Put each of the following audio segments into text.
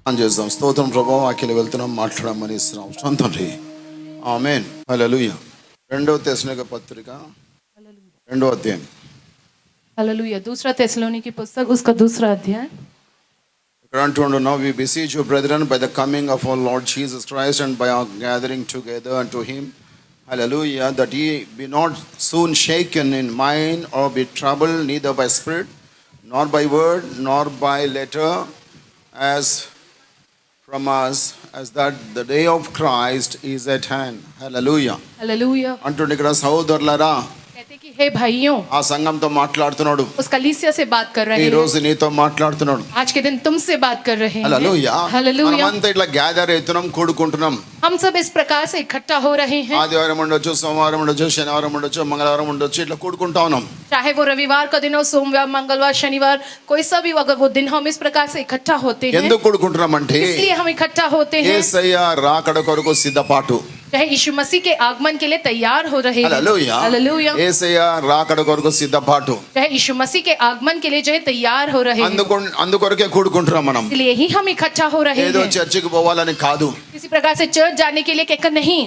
చేద్దాం. స్తోత్రం ప్రభావం వాక్యాలు వెళ్తున్నాం, మాట్లాడమని ఇస్తున్నాం. తండ్రి ఆమేన్, హల్లెలూయా. 2వ తెస్సలోనిక పత్రిక 2వ అధ్యాయం. हालेलुया। दूसरा थिस्सलुनीकी पुस्तक उसका दूसरा अध्याय। ఇక్కడ అంటుండు, now we beseech you brethren by the coming of our Lord Jesus Christ and by our gathering together unto him, hallelujah, that ye be not soon shaken in mind or be troubled, neither by spirit nor by word nor by letter, as from us, as that the day of Christ is at hand. Hallelujah. Hallelujah. అంటుండు ఇక్కడ, సహోదరులారా, कहते कि हे भाइयों, ఆ సంఘంతో మాట్లాడుతున్నాడు, उस कलीसिया से बात कर रहे ఈ हैं। రోజు నీతో మాట్లాడుతున్నాడు. आज के दिन तुमसे बात कर रहे हैं। హల్లెలూయా. हालेलुया। మనమంతా ఇట్లా గ్యాదర్ అవుతున్నాం, కూడుకుంటున్నాం. हम सब इस प्रकार से इकट्ठा हो रहे हैं। ఆదివారం ఉండొచ్చు, సోమవారం ఉండొచ్చు, శనివారం ఉండొచ్చు, మంగళవారం ఉండొచ్చు, ఇట్లా కూడుకుంటా ఉన్నాం. चाहे वो रविवार का दिन हो, सोमवार, मंगलवार, शनिवार, कोई सा भी अगर वो दिन हम इस प्रकार से इकट्ठा होते हैं। ఎందుకు కూడుకుంటున్నాం అంటే इसलिए हम इकट्ठा होते हैं యేసయ్య రాకడ కొరకు సిద్ధపాటు. चाहे यीशु मसीह के आगमन के लिए तैयार हो रहे हैं। హల్లెలూయా. हालेलुया। యేసయ్య రాకడ కొరకు సిద్ధపాటు. चाहे यीशु मसीह के आगमन के लिए जो है तैयार हो रहे हैं। అందుకొరకే కూడుకుంటున్నాం మనం. इसलिए ही हम इकट्ठा हो रहे ఏదో हैं। చర్చికి పోవాలని కాదు. किसी प्रकार से चर्च जाने के लिए कहकर नहीं।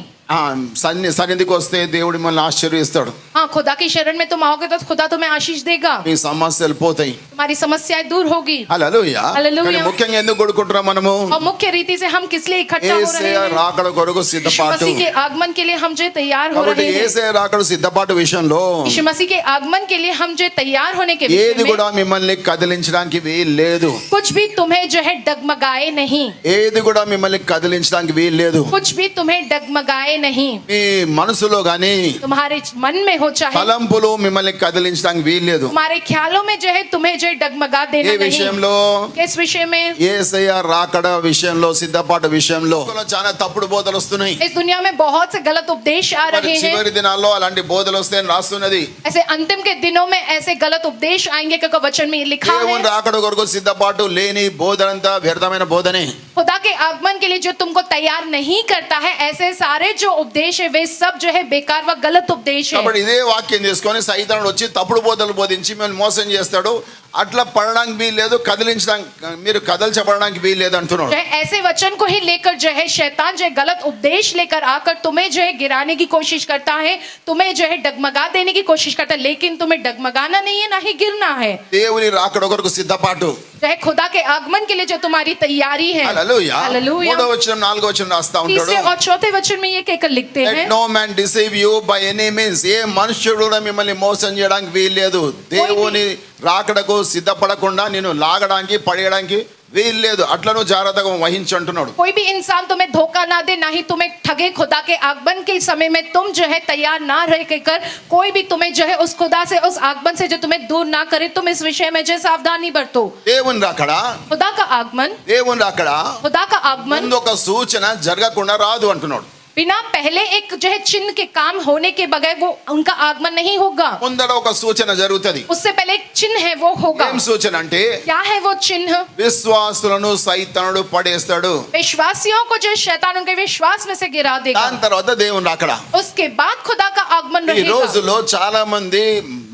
సన్నిధికి వస్తే దేవుడు మనల్ని ఆశీర్వదిస్తాడు. हाँ, खुदा की शरण में तुम आओगे तो खुदा तुम्हें आशीष देगा, మీ సమస్యలు పోతాయి. तुम्हारी समस्याएं दूर होगी। హల్లెలూయా. హల్లెలూయా. కానీ ముఖ్యంగా ఎందుకు కూడుకుంటున్నాం మనము? और मुख्य रीति से हम किस लिए इकट्ठा हो रहे యేసయ్య हैं? రాకడ కొరకు यीशु సిద్ధపాటు. मसीह के आगमन के लिए हम जो है तैयार हो కాబట్టి रहे हैं। యేసయ్య రాకడ సిద్ధపాటు విషయంలో यीशु मसीह के आगमन के लिए हम जो है तैयार होने के ఏది विषय కూడా में మిమ్మల్ని కదిలించడానికి వీలు లేదు. कुछ भी तुम्हें जो है डगमगाए नहीं, ఏది కూడా మిమ్మల్ని కదిలించడానికి వీలు లేదు. कुछ भी तुम्हें डगमगाए नहीं। మీ మనసులో గాని तुम्हारे मन में हो, चाहे తలంపులు మిమ్మల్ని కదిలించడానికి వీలు లేదు. तुम्हारे ख्यालों में जो है तुम्हें जो है डगमगा ఏ देना नहीं। విషయంలో? किस विषय में? యేసయ్య రాకడ విషయంలో, సిద్ధపాటు విషయంలో చాలా తప్పుడు బోధలు వస్తున్నాయి. इस दुनिया में बहुत से गलत उपदेश आ మరి रहे हैं। చివరి దినాల్లో అలాంటి బోధలు వస్తాయని రాస్తున్నది. ऐसे अंतिम के दिनों में ऐसे गलत उपदेश आएंगे, क्योंकि वचन में लिखा దేవుని है రాకడ కొరకు సిద్ధపాటు లేని బోధనంతా వ్యర్థమైన బోధనే. खुदा के आगमन के लिए जो तुमको तैयार नहीं करता है, ऐसे सारे जो उपदेश है वे सब जो है बेकार व गलत उपदेश है। కాబట్టి ఇదే వాక్యం తీసుకొని సైతానుడు వచ్చి తప్పుడు బోధలు బోధించి మిమ్మల్ని మోసం చేస్తాడు. అట్లా పడడానికి వీలు లేదు, కదిలించడానికి మీరు కదల్చబడడానికి వీలు లేదు అంటున్నాడు. जो है ऐसे वचन को ही लेकर जो है शैतान जो है गलत उपदेश लेकर आकर तुम्हें जो है गिराने की कोशिश करता है, तुम्हें जो है डगमगा देने की कोशिश करता है, लेकिन तुम्हें डगमगाना नहीं है, ना ही गिरना है। దేవుని రాకడ కొరకు సిద్ధపాటు. जो है खुदा के आगमन के लिए जो तुम्हारी तैयारी है। హల్లెలూయా. हालेलुया। 3వ వచనం 4వ వచనం రాస్తా ఉంటాడు. तीसरे और चौथे वचन में ये कहकर लिखते Let हैं, no man deceive you by any means. ఏ మనుష్యుడు కూడా మిమ్మల్ని మోసం చేయడానికి వీలు లేదు. దేవుని రాకడకు సిద్ధపడకుండా నేను లాగడానికి పడేయడానికి వీలు లేదు. అట్లా నువ్వు జాగ్రత్తగా వహించు అంటున్నాడు. कोई भी इंसान तुम्हें धोखा ना दे, ना ही तुम्हें ठगे। खुदा के आगमन के समय में तुम जो है तैयार ना रह कर कोई भी तुम्हें जो है उस खुदा से, उस आगमन से जो तुम्हें दूर ना करे, तुम इस विषय में जो है सावधानी बरतो। దేవుని రాకడ, खुदा का आगमन, దేవుని రాకడ खुदा का आगमन ముందు ఒక సూచన జరగకుండా రాదు అంటున్నాడు. बिना पहले एक जो है चिन्ह के काम होने के बगैर वो उनका आगमन नहीं होगा। ముందర ఒక సూచన జరుగుతది. उससे पहले एक चिन्ह है, वो होगा। ఏం సూచన అంటే क्या है वो चिन्ह? విశ్వాసులను సైతానుడు పడేస్తాడు. विश्वासियों को जो शैतान उनके विश्वास में से गिरा देगा। దాని తర్వాత దేవుని రాకడ. उसके बाद खुदा का आगमन ఈ रहेगा। రోజులో చాలా మంది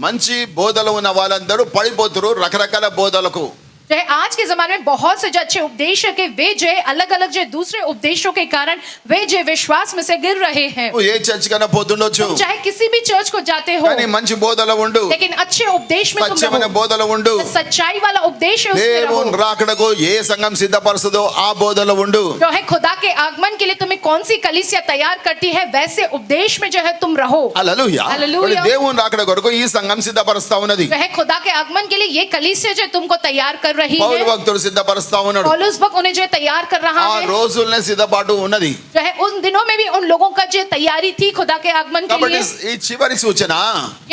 మంచి బోధలు ఉన్న వాళ్ళందరూ పడిపోతున్నారు రకరకాల బోధలకు. जो है आज के जमाने में बहुत से जो अच्छे उपदेश है कि वे जो है अलग अलग जो है दूसरे उपदेशों के कारण वे जो है विश्वास में से गिर रहे हैं। నువ్వు ఏ చర్చ్ కన్నా పోతుండొచ్చు, तुम चाहे किसी भी चर्च को जाते हो, కానీ మంచి బోధలు ఉండు, लेकिन अच्छे उपदेश में तुम సత్యమైన रहो। బోధలు ఉండు. सच्चाई वाला उपदेश है उसमें దేవుని रहो। రాకడకు ఏ సంఘం సిద్ధపరుస్తుందో ఆ బోధలు ఉండు. जो है खुदा के आगमन के लिए तुम्हें कौन सी कलीसिया तैयार करती है, वैसे उपदेश में जो है तुम रहो। హల్లెలూయా. హల్లెలూయా. మరి దేవుని రాకడ కొరకు ఈ సంఘం సిద్ధపరుస్తా ఉన్నది. जो है खुदा के आगमन के लिए ये कलीसिया जो तुमको तैयार कर रही పౌలు है, భక్తుడు సిద్ధపరుస్తా ఉన్నాడు. पौलुस भक्त उन्हें जो है तैयार कर रहा ఆ है। రోజుల్నే సిద్ధపాటు ఉన్నది. जो है उन दिनों में भी उन लोगों का जो तैयारी थी खुदा के आगमन के కాబట్టి लिए। ఈ చివరి సూచన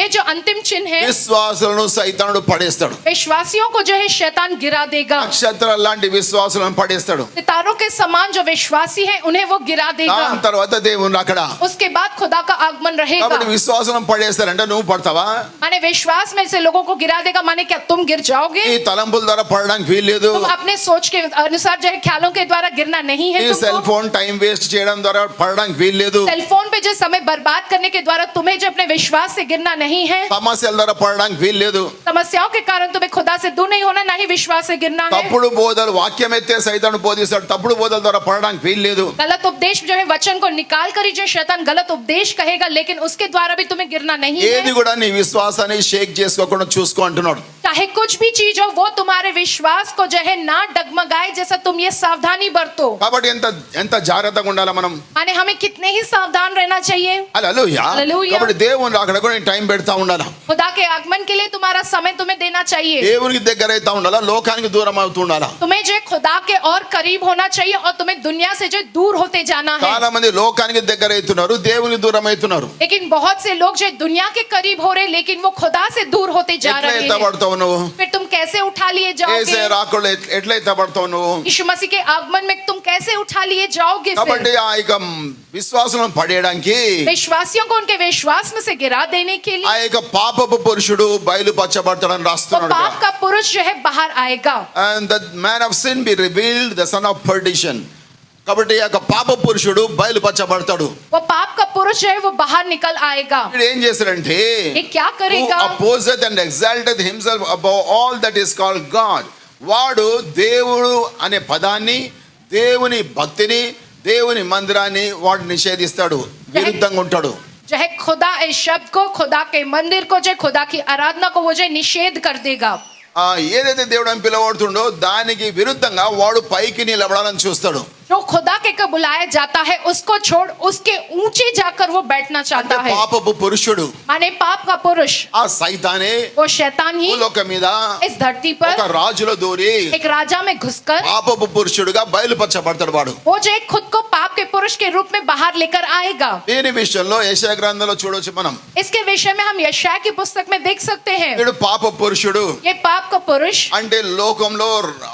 ये जो अंतिम चिन्ह है, విశ్వాసులను సైతానుడు పడేస్తాడు. विश्वासियों को जो है शैतान गिरा देगा। నక్షత్రాల లాంటి విశ్వాసులను పడేస్తాడు. सितारों के समान जो विश्वासी हैं उन्हें वो गिरा देगा। దాని తర్వాత దేవుని రాకడ. उसके बाद खुदा का आगमन रहेगा। కాబట్టి విశ్వాసులను పడేస్తారంటే నువ్వు పడతావా? माने विश्वास में से लोगों को गिरा देगा, माने क्या तुम गिर जाओगे? ఈ తలంపుల ద్వారా పడడానికి వీల్లేదు. तुम अपने सोच के अनुसार जो है ख्यालों के द्वारा गिरना नहीं है ఈ సెల్ तुमको। ఫోన్ టైం వేస్ట్ చేయడం ద్వారా పడడానికి వీల్లేదు. सेल फोन पे जो समय बर्बाद करने के द्वारा तुम्हें जो अपने विश्वास से गिरना नहीं है। సమస్యల ద్వారా పడడానికి వీల్లేదు. समस्याओं के कारण तुम्हें खुदा से दूर नहीं होना, ना ही विश्वास से गिरना है। తప్పుడు బోధలు వాక్యం ఎత్తే సైతాను బోధిస్తాడు. తప్పుడు బోధల ద్వారా పడడానికి వీల్లేదు. गलत उपदेश जो है वचन को निकाल कर ही जो शैतान गलत उपदेश कहेगा, लेकिन उसके द्वारा भी तुम्हें गिरना नहीं ఏది है। కూడా నీ విశ్వాసాన్ని షేక్ చేసుకోకుండా చూసుకో అంటున్నాడు. चाहे कुछ भी चीज हो वो तुम्हारे विश्वास को जो है ना डगमगाए, जैसा तुम ये सावधानी बरतो। కాబట్టి ఎంత ఎంత జాగ్రత్తగా ఉండాలి మనం. माने हमें कितने ही सावधान रहना चाहिए। హల్లెలూయా. హల్లెలూయా. కాబట్టి దేవుని అక్కడ కూడా టైం పెడతా ఉండాలి. खुदा के आगमन के लिए तुम्हारा समय तुम्हें देना चाहिए। దేవునికి దగ్గర అవుతా ఉండాలా, లోకానికి దూరం అవుతూ ఉండాలా. तुम्हें जो है खुदा के और करीब होना चाहिए और तुम्हें दुनिया से जो दूर होते जाना है। చాలా మంది లోకానికి దగ్గర అవుతున్నారు, దేవునికి దూరం అవుతున్నారు. लेकिन बहुत से लोग जो है दुनिया के करीब हो रहे, लेकिन वो खुदा से दूर होते जा ఎట్లా रहे हैं। ఎత్తబడతావు నువ్వు? फिर तुम कैसे उठा लिए ఏసే जाओगे? రాకళ్ళు ఎట్లా ఎత్తబడతావు నువ్వు? यीशु मसीह के आगमन में तुम कैसे उठा लिए जाओगे? కాబట్టి फिर ఆ యొక్క విశ్వాసం పడేయడానికి विश्वासियों को उनके विश्वास में से गिरा देने के ఆ लिए యొక్క పాపపు పురుషుడు బయలుపరచబడతాడని वो రాస్తున్నాడు. पाप का पुरुष जो है बाहर आएगा। And the man of sin be revealed, the son of perdition. కాబట్టి ఆ యొక్క పాప పురుషుడు బయలుపరచబడతాడు. वो पाप का पुरुष जो है वो बाहर निकल आएगा। వీడు ఏం చేశాడంటే, ये क्या who करेगा? opposeth and exalteth himself above all that is called God. వాడు దేవుడు అనే పదాన్ని, దేవుని భక్తిని, దేవుని మందిరాన్ని వాడు నిషేధిస్తాడు, విరుద్ధంగా ఉంటాడు. जो है खुदा इस शब्द को, खुदा के मंदिर को, जो है खुदा की आराधना को वो जो है निषेध कर देगा। ఏదైతే దేవుడు అని పిలవడుతుండో దానికి విరుద్ధంగా వాడు పైకి నిలబడాలని చూస్తాడు. जो खुदा के को बुलाया जाता है उसको छोड़ उसके ऊंचे जाकर वो बैठना అంటే चाहता है। పాపపు పురుషుడు, माने पाप का पुरुष, ఆ సైతానే वो शैतान ही భూలోకం మీద इस धरती ఒక पर రాజులో దూరి एक राजा में घुसकर పాపపు పురుషుడుగా బయలుపరచబడతాడు వాడు. वो जो एक खुद को पाप के पुरुष के रूप में बाहर लेकर आएगा। దీని విషయంలో యెషయా గ్రంథంలో చూడొచ్చు మనం. इसके विषय में हम यशाया की पुस्तक में देख सकते हैं। వీడు పాప పురుషుడు ये पाप का पुरुष అంటే లోకంలో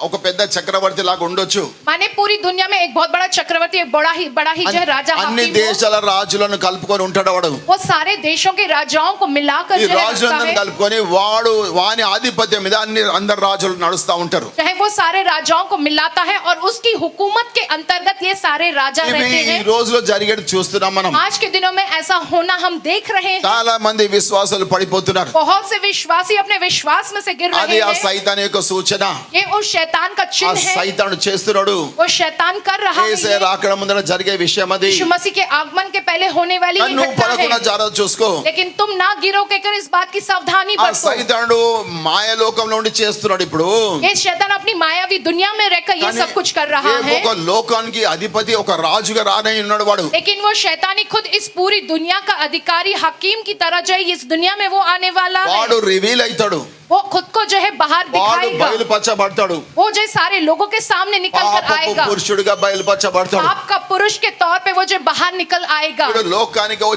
ఒక పెద్ద చక్రవర్తి లాగా ఉండొచ్చు. माने पूरी दुनिया में एक बहुत बड़ा चक्रवर्ती, एक बड़ा ही जो है राजा అన్ని हाकिम हो। దేశాల రాజులను కలుపుకొని ఉంటాడు వాడు. वो सारे देशों के राजाओं को मिलाकर ఈ जो है रखता రాజులందరిని है। కలుపుకొని వాడు వాని ఆధిపత్యం మీద అందరు రాజులు నడుస్తా ఉంటారు. चाहे वो सारे राजाओं को मिलाता है और उसकी हुकूमत के अंतर्गत ये सारे राजा ఇవి रहते ఈ हैं। రోజులో జరిగేది చూస్తున్నాం మనం. आज के दिनों में ऐसा होना हम देख रहे हैं। చాలా మంది విశ్వాసాలు పడిపోతున్నారు. बहुत से विश्वासी अपने विश्वास में से गिर అది रहे ఆ हैं। సైతాన్ యొక్క సూచన. ये उस शैतान का ఆ चिन्ह है। సైతాను చేస్తున్నాడు. वो शैतान कर रहा है ఏసే ये। రాకడ ముందర జరిగే విషయం అది. यीशु मसीह के आगमन के पहले होने वाली ये నువ్వు घटना పడకుండా है। జాగ్రత్త చూసుకో. लेकिन तुम ना गिरो के कर इस बात की सावधानी ఆ बरतो। సైతానుడు మాయలోకంలో ఉండి చేస్తున్నాడు ఇప్పుడు. ये शैतान अपनी मायावी दुनिया में रहकर ये కానీ सब कुछ कर रहा है। ఒక లోకానికి అధిపతి ఒక రాజుగా రానే ఉన్నాడు వాడు. लेकिन वो शैतानी खुद इस पूरी दुनिया का अधिकारी हकीम की तरह जो है इस दुनिया में वो आने वाला है। వాడు రివీల్ అవుతాడు, वो खुद को जो है बाहर వాడు दिखाएगा। బయలుపరచబడతాడు. वो जो है सारे लोगों के सामने निकल कर పాపపు आएगा। పురుషుడిగా బయలుపరచబడతాడు. पाप का पुरुष के तौर पे वो जो बाहर निकल आएगा। వీడు లోకానికి ఓ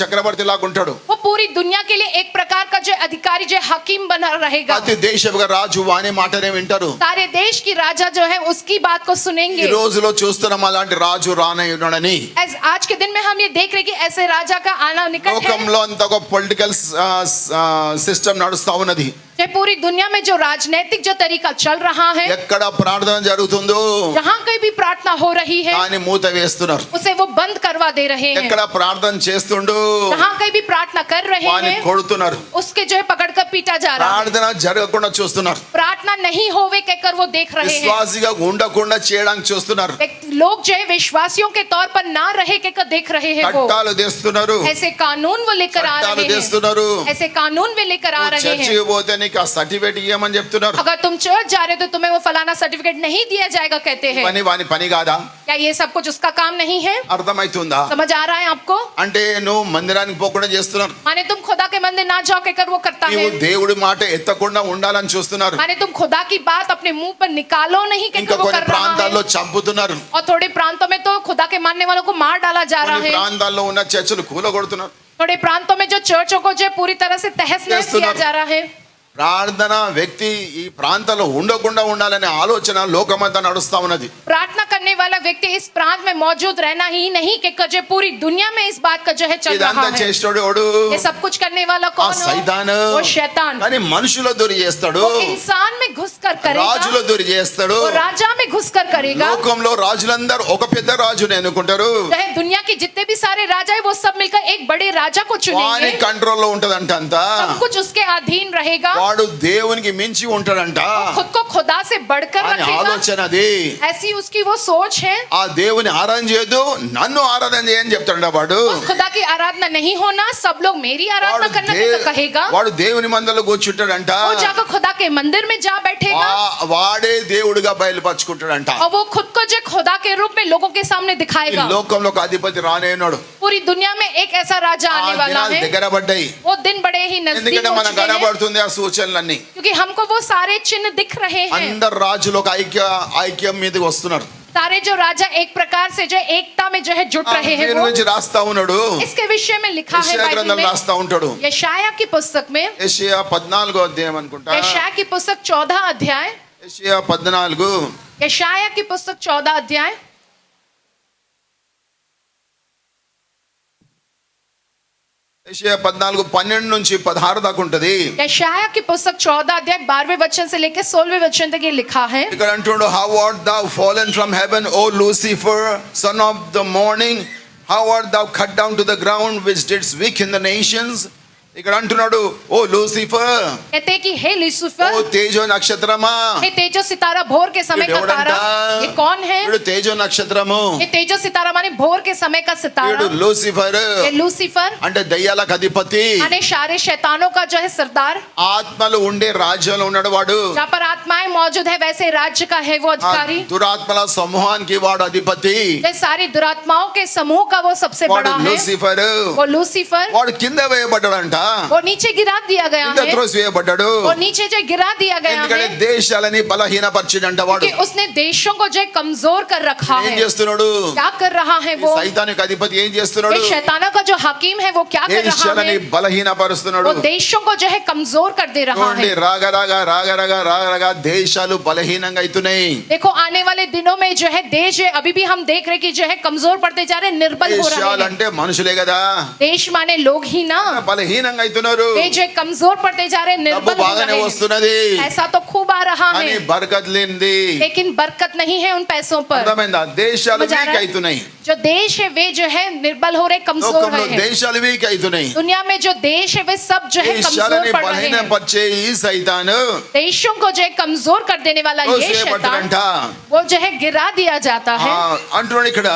చక్రవర్తి లాగా ఉంటాడు. वो पूरी दुनिया के लिए एक प्रकार का जो अधिकारी जो हकीम बना रहेगा। ప్రతి దేశంగా రాజు వాని మాటనే వింటారు. सारे देश की राजा जो है उसकी बात को ఈ सुनेंगे। రోజులో చూస్తున్నాం అలాంటి రాజు రానే ఉన్నాడని. आज के दिन में हम ये देख रहे कि ऐसे राजा का आना निकट है। లోకంలో అంత ఒక పొలిటికల్ సిస్టమ్ నడుస్తా ఉన్నది. ये पूरी दुनिया में जो राजनीतिक जो तरीका चल रहा है, ఎక్కడ ప్రార్థన జరుగుతుందో जहाँ कहीं भी प्रार्थना हो रही है దాన్ని మూత వేస్తున్నారు. उसे वो बंद करवा दे रहे हैं। ఎక్కడ ప్రార్థన చేస్తుండో जहाँ कहीं भी प्रार्थना कर रहे వాని हैं కొడుతున్నారు. उसके जो है पकड़कर पीटा जा रहा है। ప్రార్థన జరగకుండా చూస్తున్నారు. प्रार्थना नहीं होवे कहकर वो देख रहे हैं। విశ్వాసిగా ఉండకుండా చేయడానికి చూస్తున్నారు. लोग जो है विश्वासियों के तौर पर ना रहे कहकर देख रहे हैं। वो చట్టాలు తెస్తున్నారు, ऐसे कानून वो लेकर आ చట్టాలు रहे हैं। తెస్తున్నారు. ऐसे कानून वे लेकर आ रहे చర్చికి हैं। పోతే నీకు ఆ సర్టిఫికేట్ ఇవ్వమని చెప్తున్నారు. अगर तुम चर्च जा रहे हो तो तुम्हें वो फलाना सर्टिफिकेट नहीं दिया जाएगा कहते हैं। పని వాని పని కాదా? क्या ये सब कुछ उसका काम नहीं है? అర్థమైతుందా? समझ आ रहा है आपको? అంటే నువ్వు మందిరానికి పోకుండా చేస్తున్నారు. माने तुम खुदा के मंदिर ना जाओ कहकर वो करता है। నీవు దేవుడి మాట ఎత్తకుండా ఉండాలని చూస్తున్నారు. माने तुम खुदा की बात अपने मुंह पर निकालो नहीं ఇంకా कहकर वो కొన్ని कर रहा ప్రాంతాల్లో है। చంపుతున్నారు. और थोड़े प्रांतों में तो खुदा के मानने वालों को मार डाला जा रहा కొన్ని है। ప్రాంతాల్లో ఉన్న చర్చలు కూలగొడుతున్నారు. थोड़े प्रांतों में जो चर्चों को जो पूरी तरह से तहस नहस किया చేస్తున్నారు. जा रहा है। ప్రార్థన వ్యక్తి ఈ ప్రాంతంలో ఉండకుండా ఉండాలనే ఆలోచన లోకమంతా నడుస్తా ఉన్నది. प्रार्थना करने वाला व्यक्ति इस प्रांत में मौजूद रहना ही नहीं कि जो पूरी दुनिया में इस बात का जो है चल रहा ఇదంతా है. చేసేటోడు ఎవడు? ये सब कुछ करने वाला ఆ कौन సైతాన్. हो? वो शैतान. కానీ మనుషుల దూరి చేస్తాడు, वो इंसान में घुसकर రాజుల करेगा, దూరి చేస్తాడు. वो राजा में घुसकर करेगा. లోకంలో రాజులందరూ ఒక పెద్ద రాజుని ఎన్నుకుంటారు, चाहे दुनिया के जितने भी सारे राजा है वो सब मिलकर एक बड़े राजा को వాని चुनेंगे. కంట్రోల్లో ఉంటదంట అంతా. सब कुछ उसके अधीन रहेगा. వాడు దేవునికి మించి ఉంటాడంట खुद को खुदा से बढ़कर అని रखेगा. ఆలోచన అది. ऐसी उसकी वो सोच है. ఆ దేవుని ఆరాధన చేయదు, నన్ను ఆరాధన చేయని చెప్తాడు వాడు. उस खुदा की आराधना नहीं होना, सब लोग मेरी आराधना करना कहेगा. వాడు దేవుని మందలో కూర్చుంటాడంట, वो जाकर खुदा के मंदिर में जा बैठेगा వాడే దేవుడిగా బయలుపరుచుకుంటాడంట. और वो खुद को जो खुदा के रूप में लोगों के सामने ఈ दिखाएगा. లోకంలో ఒక అధిపతి రానేనాడు. पूरी दुनिया में एक ऐसा राजा ఆ आने वाला దినాలు है. దగ్గర పడ్డాయి. वो दिन बड़े ही नजदीक ఎందుకంటే हो మనకు चुके हैं, కనబడుతుంది ఆ సూచనలన్నీ. क्योंकि हमको वो सारे चिन्ह दिख रहे हैं. అందరు రాజులు ఒక ఐక్యం మీదకి వస్తున్నారు. सारे जो राजा एक प्रकार से जो एकता में जो है जुट रहे हैं. దీని वो గురించి రాస్తా ఉన్నాడు. इसके विषय में लिखा है యెషయా बाइबल గ్రంథం में. రాస్తా ఉంటాడు. यशाया की पुस्तक में, యెషయా 14వ అధ్యాయం అనుకుంటా. यशाया की पुस्तक 14 अध्याय, యెషయా 14 यशाया की पुस्तक 14 अध्याय, యెషయా 14:12 నుంచి 16 దాకా ఉంటది. यशाया की पुस्तक 14 अध्याय 12वें वचन से लेकर 16वें वचन तक ये लिखा है. ఇక్కడ అంటున్నాడు, how art thou fallen from heaven, O Lucifer, son of the morning, how art thou cut down to the ground, which didst weaken the nations. ఇక్కడ అంటున్నాడు, ఓ లూసిఫర్, कहते हैं कि हे ఓ लूसीफर, తేజో నక్షత్రమా. हे तेजो सितारा, भोर के समय का तारा. ये कौन है? వీడు తేజో నక్షత్రము, ये तेजो सितारा माने भोर के समय का వీడు सितारा. లూసిఫర్ ये लूसीफर అంటే దయ్యాలకు అధిపతి, माने सारे शैतानों का जो है सरदार. ఆత్మలు ఉండే రాజ్యంలో ఉన్నాడు వాడు. जहाँ पर आत्माएं मौजूद है वैसे राज्य का है वो ఆ अधिकारी. దురాత్మల సమూహానికి వాడు అధిపతి. ये सारी दुरात्माओं के समूह का वो सबसे వాడు बड़ा है. లూసిఫర్. वो लूसीफर, వాడు కింద వేయబడ్డాడంట, वो नीचे गिरा दिया गया కింద है. త్రోసివేయబడ్డాడు. वो नीचे जो गिरा दिया गया ఎందుకంటే है దేశాలని బలహీనపరిచిండంట వాడు. कि उसने देशों को जो है कमजोर कर रखा ఏం है. చేస్తున్నాడు? क्या कर रहा है वो? సైతానిక అధిపతి ఏం చేస్తున్నాడు? ये शैतानों का जो हकीम है वो क्या कर रहा దేశాలని है? బలహీనపరుస్తున్నాడు. वो देशों को जो है कमजोर कर दे रहा చూడండి, है. రాగరాగా దేశాలు బలహీనంగా అవుతున్నాయి. देखो आने वाले दिनों में जो है देश है, अभी भी हम देख रहे कि जो है कमजोर पड़ते जा रहे हैं, निर्बल हो रहे हैं. దేశాలంటే మనుషులే కదా, देश माने लोग ही ना. బలహీనంగా అవుతున్నారు. ये जो है कमजोर पड़ते जा रहे हैं, డబ్బు निर्बल हो బాగానే रहे हैं. వస్తున్నది, ऐसा तो खूब आ रहा కానీ है, బరకత్ లేనిది. लेकिन बरकत नहीं है उन पैसों पर. అర్థమైందా? దేశాలు समझ आ వీక్ रहा है? అవుతున్నాయి. जो देश है वे जो है निर्बल हो रहे, कमजोर లోకంలో रहे हैं. దేశాలు వీక్ అవుతున్నాయి. दुनिया में जो देश है वे सब जो है कमजोर దేశాలని पड़ रहे हैं. బలహీనపరిచే ఈ సైతాను देशों को जो है कमजोर कर देने वाला ये शैतान, త్రోసివేయబడ్డాడంట. वो जो है गिरा दिया जाता है. అంటున్నాడు ఇక్కడ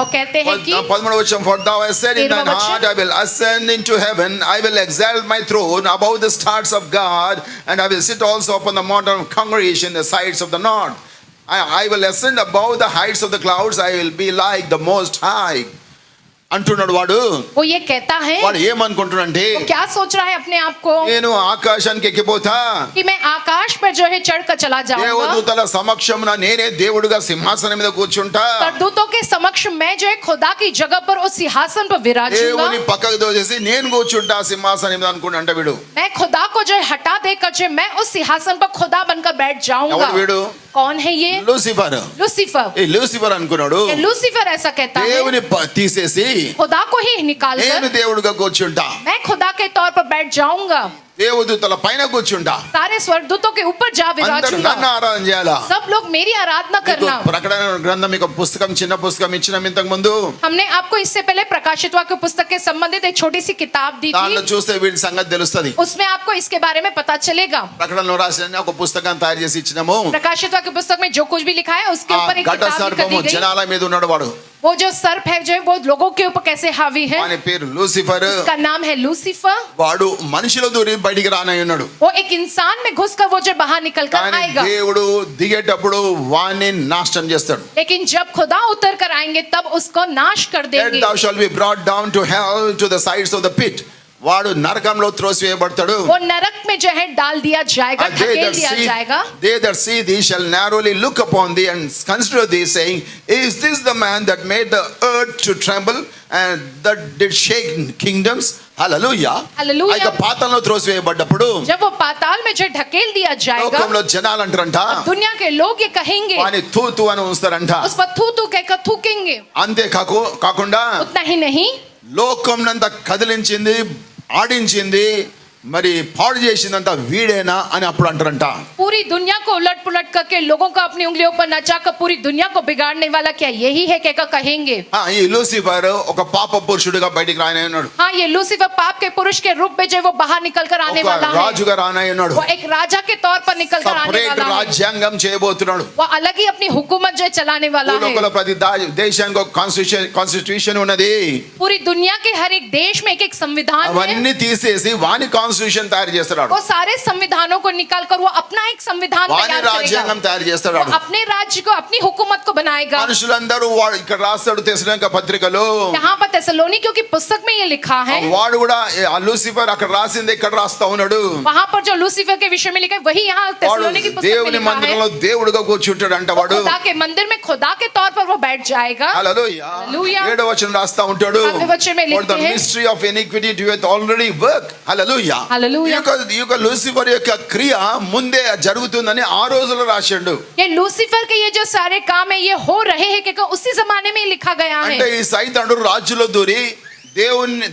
वो कहते हैं कि 13వ వచనం, for thou hast said in thine 13వ heart, I will ascend into heaven, I will exalt my throne above the stars of God, and I will sit also upon the mountain of congregation in the sides of the north. I will ascend above the heights of the clouds, I will be like the most high. అంటున్నాడు వాడు. वो ये कहता है, వాడు ఏమనుకుంటున్నాడంటే, वो क्या सोच रहा है अपने आप को నేను ఆకాశానికి ఎక్కిపోతా, कि मैं आकाश पर जो है चढ़कर चला जाऊंगा, దేవదూతల సమక్షమున నేనే దేవుడుగా సింహాసనం మీద కూర్చుంటా, सरदूतों के समक्ष मैं जो है खुदा की जगह पर उस सिंहासन पर विराजूंगा. దేవుని పక్కకు దోచేసి నేను కూర్చుంటా సింహాసనం మీద అనుకుంటా వీడు. मैं खुदा को जो है हटा देकर जो है मैं उस सिंहासन पर खुदा बनकर बैठ जाऊंगा. ఎవడు వీడు? कौन है ये? లూసిఫర్. लूसीफर. ఈ లూసిఫర్ అనుకున్నాడు, ये लूसीफर ऐसा कहता है, దేవుని తీసేసి खुदा को ही निकाल నేను कर దేవుడుగా కూర్చుంటా, मैं खुदा के तौर पर बैठ जाऊंगा, దేవదూతల పైన కూర్చుంటా, सारे स्वर्गदूतों के ऊपर जा అందరూ विराजूंगा, నన్ను ఆరాధన చేయాలా. सब लोग मेरी आराधना మీకు करना. ప్రకటన గ్రంథం మీకు పుస్తకం, చిన్న పుస్తకం ఇచ్చిన ఇంతకు ముందు, हमने आपको इससे पहले प्रकाशित वाक्य पुस्तक के संबंधित एक छोटी सी किताब दी దాంట్లో थी, చూస్తే వీడి సంగతి తెలుస్తుంది. उसमें आपको इसके बारे में पता चलेगा. ప్రకటనలో రాసిన ఒక పుస్తకం తయారు చేసి ఇచ్చినాము. प्रकाशित वाक्य पुस्तक में जो कुछ भी लिखा है उसके ఆ ऊपर एक ఘట किताब लिख సర్పము दी गई. జనాల మీద ఉన్నాడు వాడు, वो जो सर्प है जो है वो लोगों के ऊपर कैसे हावी है, వాని పేరు లూసిఫర్. उसका नाम है लूसीफर. వాడు మనుషుల దూరి బయటికి రానై ఉన్నాడు. वो एक इंसान में घुसकर वो जो बाहर निकल कर కానీ आएगा, దేవుడు దిగేటప్పుడు వాణ్ణి నాశనం చేస్తాడు. लेकिन जब खुदा उतर कर आएंगे तब उसको नाश कर Then देंगे. thou shalt be brought down to hell, to the sides of the pit. వాడు నరకంలో త్రోసివేయబడతాడు. वो नरक में जो है डाल दिया जाएगा, And they धकेल that दिया see- जाएगा. they that see thee shall narrowly look upon thee and consider thee, saying, is this the man that made the earth to tremble and that did shake kingdoms? హల్లెలూయా. హల్లెలూయా. అయితే పాతాళంలో త్రోసివేయబడ్డప్పుడు जब वो पाताल में में जो ढकेल दिया जाएगा, లోకంలో జనాలు అంటారంట दुनिया के लोग ये कहेंगे, వాని తూ తూ అని ఉంచుతారంట. उस पर थू थू कहकर थूकेंगे। అంతే కాకుండా उतना ही नहीं, లోకంనంతా కదిలించింది, ఆడించింది, మరి పాడు చేసిందంతా వీడేనా అని అప్పుడు అంటారంట. पूरी दुनिया को उलट पुलट करके लोगों को अपनी उंगलियों पर नचाकर पूरी दुनिया को बिगाड़ने वाला क्या यही है कहकर कहेंगे। ఈ లూసిఫర్ ఒక పాప పురుషుడిగా బయటికి రాయనున్నాడు. हाँ, ये लूसीफर पाप के पुरुष के रूप में जो है वो बाहर निकल कर आने ఒక वाला है, రాజుగా రానయ్యున్నాడు. वो एक राजा के तौर पर निकल कर आने సపరేట్ वाला है, రాజ్యాంగం చేయబోతున్నాడు. वो अलग ही अपनी हुकूमत जो है चलाने वाला భూలోకంలో है। ప్రతి దేశానికి ఒక కాన్స్టిట్యూషన్ ఉన్నది. पूरी दुनिया के हर एक देश में एक एक संविधान है। అవన్నీ తీసేసి వాని కాన్స్టిట్యూషన్ తయారు చేస్తాడు. वो सारे संविधानों को निकाल कर वो अपना एक संविधान వాని तैयार करेगा, రాజ్యాంగం తయారు वो చేస్తాడు. अपने राज्य को अपनी हुकूमत को बनाएगा। మనుషులందరూ వాడు ఇక్కడ రాస్తాడు తెసలోనిక పత్రికలో. यहाँ पर थेसलोनिकियों की पुस्तक में ये लिखा है, వాడు కూడా ఆ లూసిఫర్ అక్కడ రాసింది ఇక్కడ రాస్తా ఉన్నాడు. वहां पर जो लूसीफर के विषय में लिखा है वही यहाँ వాడు थेसलोनिकी पुस्तक में దేవుని लिखा है। మందిరంలో దేవుడుగా కూర్చుంటాడు అంట వాడు. खुदा के मंदिर में खुदा के तौर पर वो बैठ जाएगा। హల్లెలూయా. హల్లెలూయా. 7వ వచనం రాస్తా ఉంటాడు. 7వ వచనం में For the लिखते हैं, mystery of iniquity doeth already work. హల్లెలూయా. హల్లెలూయా. ఈ యొక్క లూసిఫర్ యొక్క క్రియ ముందే జరుగుతుందని ఆ రోజులో రాశాడు. ये लूसीफर के ये जो सारे काम है ये हो रहे हैं क्योंकि उसी जमाने में लिखा गया అంటే है। ఈ సైతానుడు రాజులో దూరి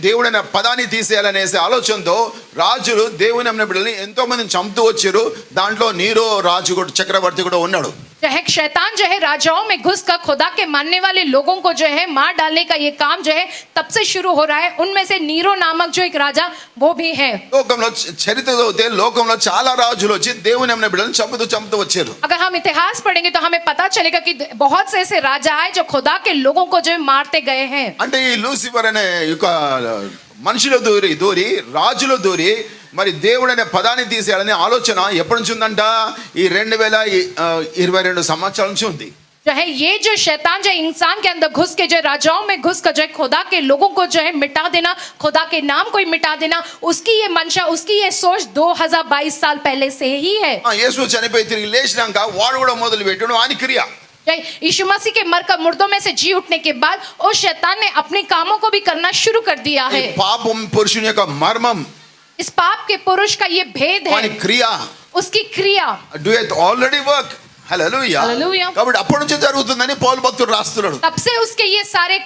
దేవుడైన పదాన్ని తీసేయాలనేసి ఆలోచనతో రాజులు దేవుని అమ్మిన బిడ్డల్ని ఎంతో మందిని చంపుతూ వచ్చారు. దాంట్లో నీరో రాజు కూడా చక్రవర్తి కూడా ఉన్నాడు. जो है शैतान जो है राजाओं में घुस कर खुदा के मानने वाले लोगों को जो है मार डालने का ये काम जो है तब से शुरू हो रहा है। उनमें से नीरो नामक जो एक राजा वो भी है। లోకంలో చరిత్ర చదివితే లోకంలో చాలా రాజులు వచ్చి దేవుని అమ్మిన బిడ్డల్ని చంపుతూ వచ్చారు. अगर हम इतिहास पढ़ेंगे तो हमें पता चलेगा कि बहुत से ऐसे राजा आए जो खुदा के लोगों को जो है मारते गए हैं। అంటే ఈ లూసిఫర్ అనే యొక్క మనుషులు దూరి రాజులు దూరి మరి దేవుడనే పదాన్ని తీసేయాలనే ఆలోచన ఎప్పటి నుంచి ఉందంట? ఈ 2022 సంవత్సరాల నుంచి ఉంది. जो है ये जो शैतान जो इंसान के अंदर घुस के जो राजाओं में घुस कर जो है खुदा के लोगों को जो है मिटा देना, खुदा के नाम को ही मिटा देना, उसकी ये मंशा, उसकी ये सोच 2022 साल पहले से ही है। యేసు చనిపోయి తిరిగి లేచినాక వాడు కూడా మొదలు పెట్టాడు వాని క్రియ. यीशु मसीह के मरकर मुर्दों में से जी उठने के बाद उस शैतान ने अपने कामों को भी करना शुरू कर दिया ఈ है। పాపం పురుషుని యొక్క మర్మం, इस पाप के पुरुष का ये भेद है, వాని క్రియ उसकी क्रिया। డూయత్ ఆల్రెడీ వర్క్. హల్లెలూయా. హల్లెలూయా. కాబట్టి అప్పటి నుంచి జరుగుతుందని పౌలు భక్తుడు రాస్తున్నాడు. तब से उसके ये सारे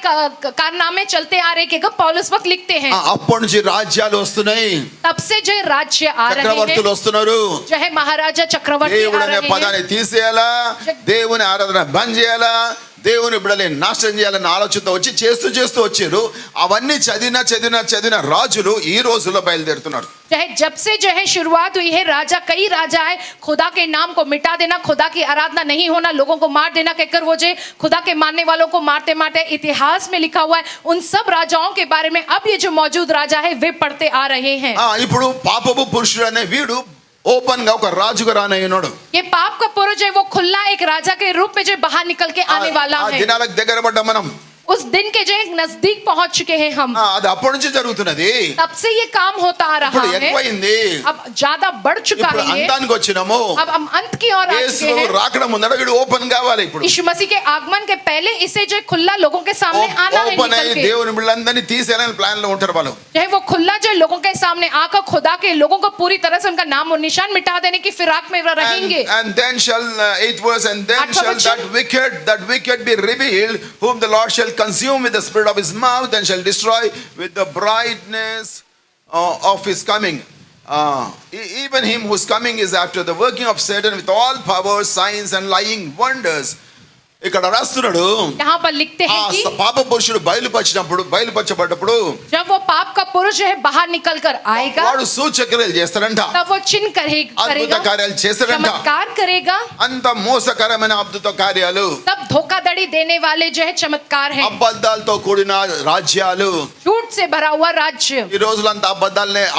कारनामे चलते आ रहे कि पौलुस वक्त लिखते हैं। అప్పటి నుంచి రాజ్యాలు వస్తున్నాయి, तब से जो राज्य आ रहे చక్రవర్తులు हैं, వస్తున్నారు. जो है महाराजा चक्रवर्ती आ దేవుడనే रहे పదాన్ని हैं, తీసేయాలా, దేవుని ఆరాధన బంద్ చేయాలా, దేవుని బిడ్డలని నాశనం చేయాలన్న ఆలోచనతో వచ్చి చేస్తూ వచ్చారు. అవన్నీ చదివిన రాజులు ఈ రోజుల్లో బయలుదేరుతున్నారు. चाहे जब से जो है शुरुआत हुई है राजा, कई राजा है खुदा के नाम को मिटा देना, खुदा की आराधना नहीं होना, लोगों को मार देना कहकर वो जो खुदा के मानने वालों को मारते इतिहास में लिखा हुआ है। उन सब राजाओं के बारे में अब ये जो मौजूद राजा है वे पढ़ते आ रहे हैं। ఇప్పుడు పాపపు పురుషుడు అనే వీడు ఓపెన్ గా ఒక రాజుగా రానయ్యున్నాడు. ये पाप का पुरुष है वो खुला एक राजा के रूप में जो बाहर निकल के आने वाला ఆ है। దినాలకు దగ్గర పడ్డాం మనం. उस दिन के जो नजदीक पहुंच चुके हैं हम। అది అప్పటి నుంచి జరుగుతున్నది. तब से ये काम होता आ रहा ఇప్పుడు है, ఎక్కువైంది. अब ज्यादा बढ़ चुका ఇప్పుడు है ये। అంతానికి వచ్చినాము. अब हम अंत की ओर आ యేసు चुके हैं। రాకడ ముందర వీడు ఓపెన్ కావాలి. ఇప్పుడు यीशु मसीह के आगमन के पहले इसे जो खुला लोगों के सामने आना है, ఓపెన్ निकल అయ్యి के। దేవుని బిడ్డలందరినీ తీసేయాలని ప్లాన్ లో ఉంటారు వాళ్ళు. चाहे वो खुला जो लोगों के सामने आकर खुदा के लोगों को पूरी तरह से उनका नाम और निशान मिटा देने की फिराक में वो रहेंगे। And then shall 8th verse, and then आठवां shall वचन। that wicked be revealed, whom the Lord shall consume with the spirit of his mouth, and shall destroy with the brightness of his coming. Even him whose coming is after the working of Satan with all powers, signs and lying wonders. ఇక్కడ రాస్తున్నాడు, यहाँ पर लिखते हैं कि పాప పురుషుడు బయలుపరచబడ్డప్పుడు जब वो पाप का पुरुष जो है बाहर निकल कर आएगा వాడు సూచక్రియలు చేస్తాడంట, तब वो चिन्ह అద్భుత करेगा, కార్యాలు చేస్తాడంట. चमत्कार करेगा। అంత మోసకరమైన అద్భుత కార్యాలు, तब धोखाधड़ी देने वाले जो है चमत्कार है, అబద్ధాలతో కూడిన రాజ్యాలు. झूठ से भरा हुआ राज्य। ఈ రోజులంతా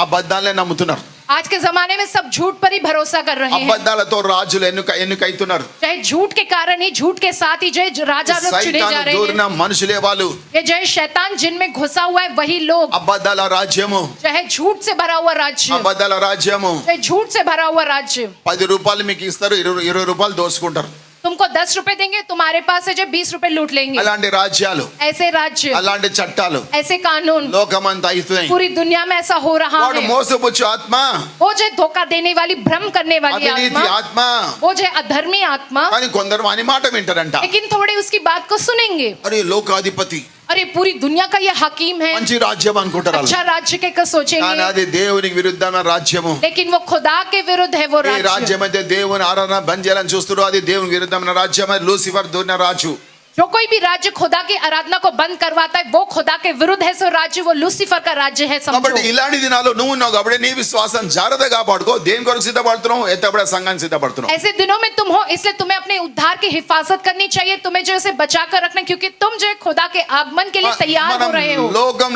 అబద్ధాలనే నమ్ముతున్నారు. आज के जमाने में सब झूठ पर ही भरोसा कर रहे हैं। అబద్ధాలతో రాజులు ఎన్నికైతున్నారు. चाहे झूठ के कारण ही, झूठ के साथ ही जो है राजा लोग चुने जा సైతాను रहे దూరిన हैं। మనుషులే వాళ్ళు. ये जो है शैतान जिनमें घुसा हुआ है वही लोग, అబద్ధాల రాజ్యము, चाहे झूठ से भरा हुआ राज्य, అబద్ధాల రాజ్యము. चाहे झूठ से भरा हुआ राज्य। 10 రూపాయలు మీకు ఇస్తారు, 20 రూపాయలు దోసుకుంటారు. तो तुमको 10 रुपए देंगे, तुम्हारे पास से जो 20 रुपए लूट लेंगे। అలాంటి రాజ్యాలు, ऐसे राज्य, అలాంటి చట్టాలు ऐसे कानून లోకమంతా అవుతున్నాయి. पूरी दुनिया में ऐसा हो रहा వాడు है। మోసపుచ్చు ఆత్మ, वो जो धोखा देने वाली, भ्रम करने वाली అవినీతి आत्मा, ఆత్మ. वो जो अधर्मी आत्मा, కానీ కొందరు వాని మాట వింటారంట. लेकिन थोड़े उसकी बात को सुनेंगे। అరే లోకాధిపతి अरे पूरी दुनिया का ये हकीम है, మంచి రాజ్యం అనుకుంటారు వాళ్ళు. अच्छा राज्य के का కానీ सोचेंगे, అది దేవునికి విరుద్ధమైన రాజ్యము. लेकिन वो खुदा के विरुद्ध है वो ఈ राज्य। రాజ్యం అయితే దేవుని ఆరాధన బంద్ చేయాలని చూస్తున్నారు, అది దేవునికి విరుద్ధమైన రాజ్యం. అది లూసిఫర్ దూరిన రాజు. जो कोई भी राज्य खुदा की आराधना को बंद करवाता है, वो खुदा के विरुद्ध है। सो राज्य वो लूसीफर का राज्य है, కాబట్టి समझो। ఇలాంటి దినాల్లో నువ్వు ఉన్నావు కాబట్టి నీ విశ్వాసం జాగ్రత్తగా కాపాడుకో. దేని కొరకు సిద్ధపడుతున్నావు? ఎత్తబడే సంఘాన్ని సిద్ధపడుతున్నావు. ऐसे दिनों में तुम हो, इसलिए तुम्हें अपने उद्धार की हिफाजत करनी चाहिए। तुम्हें जो इसे बचा कर रखना, क्योंकि तुम जो है खुदा के आगमन के लिए तैयार हो रहे हो।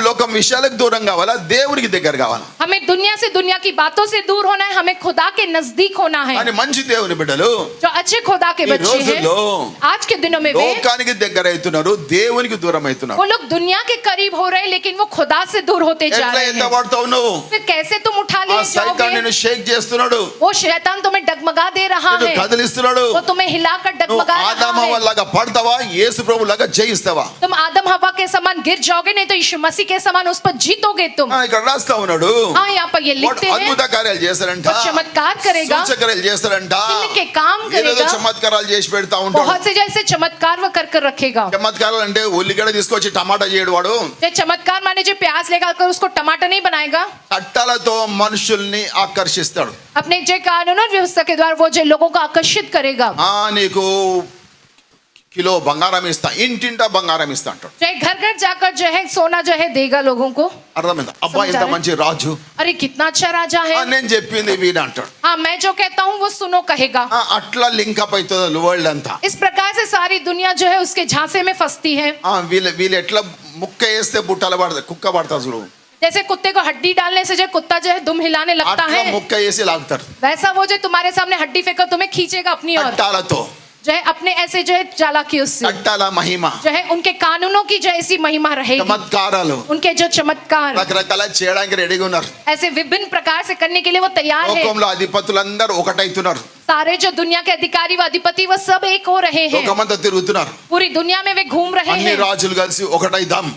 లోకం విషయాలకు దూరం కావాలా, దేవునికి దగ్గర కావాలా? हमें दुनिया से, दुनिया की बातों से दूर होना है, हमें खुदा के नजदीक होना है। అని మంచి దేవుని బిడ్డలు जो अच्छे खुदा के ఈ बच्चे हैं, రోజుల్లో आज के दिनों में वे లోకానికి దగ్గర అవుతున్నారు, దేవునికి దూరం అవుతున్నారు. वो लोग दुनिया के करीब हो रहे हैं, लेकिन वो खुदा से दूर होते जा ఎట్లా रहे ఎంత हैं। పడతావు నువ్వు? फिर कैसे तुम उठा ఆ लिए సైతాన్ जाओगे? నిన్ను షేక్ చేస్తున్నాడు, वो शैतान तुम्हें डगमगा दे रहा నిన్ను है, కదిలిస్తున్నాడు. वो तुम्हें हिलाकर నువ్వు डगमगा रहा ఆదాము है। లాగా పడతావా, యేసు ప్రభు లాగా జయిస్తావా? तुम आदम हवा के समान गिर जाओगे, नहीं तो यीशु मसीह के समान उस पर जीतोगे तुम। ఇక్కడ రాస్తా ఉన్నాడు. हाँ, यहाँ पर ये వాడు लिखते हैं, అద్భుత కార్యాలు చేస్తారంట, वो चमत्कार करेगा, సూచక్రియలు చేస్తారంట, इनके काम ఏదేదో करेगा, చమత్కారాలు చేసి పెడతా ఉంటాడు. बहुत से जैसे चमत्कार वो कर कर रखेगा। చమత్కారాలు అంటే ఉల్లిగడ్డ తీసుకొచ్చి టమాటా చేయడు వాడు. ये चमत्कार माने जो प्याज लेकर कर उसको टमाटर नहीं बनाएगा, చట్టాలతో మనుషుల్ని ఆకర్షిస్తాడు. अपने जो कानून और व्यवस्था के द्वारा वो जो लोगों को आकर्षित करेगा। నీకు కిలో బంగారం ఇస్తా, ఇంటింటా బంగారం ఇస్తా అంటాడు. जो घर घर जाकर जो है सोना जो है देगा लोगों को। అర్థమైందా? అబ్బా ఎంత మంచి రాజు, अरे कितना अच्छा राजा है, నేను చెప్పింది వీడు అంటాడు. हाँ मैं जो कहता हूँ वो सुनो कहेगा। అట్లా లింక్ అప్ అవుతుంది వరల్డ్ అంతా. इस प्रकार से सारी दुनिया जो है उसके झांसे में फंसती है। వీళ్ళు ఎట్లా ముక్క వేస్తే బుట్టలు పడతాయి, కుక్క పడతా చూడు, जैसे कुत्ते को हड्डी डालने से जो कुत्ता जो है दुम हिलाने लगता అట్లా है, ముక్క వేసి లాగుతారు वैसा वो जो तुम्हारे सामने हड्डी फेंकर तुम्हें खींचेगा अपनी ओर, చట్టాలతో. जो है अपने ऐसे जो है चालाकियों से, చట్టాల మహిమ, जो है उनके कानूनों की जो ऐसी महिमा रहेगी, చమత్కారాలు उनके जो चमत्कार రకరకాల చేయడానికి రెడీగా ఉన్నారు. ऐसे विभिन्न प्रकार से करने के लिए वो तैयार है। లోకంలో అధిపతులందరూ ఒకటైతున్నారు, सारे जो दुनिया के अधिकारी व अधिपति वो सब एक हो रहे हैं, లోకమంతా తిరుగుతున్నారు. पूरी दुनिया में वे घूम रहे అన్ని हैं। రాజులు కలిసి ఒకటైదాం.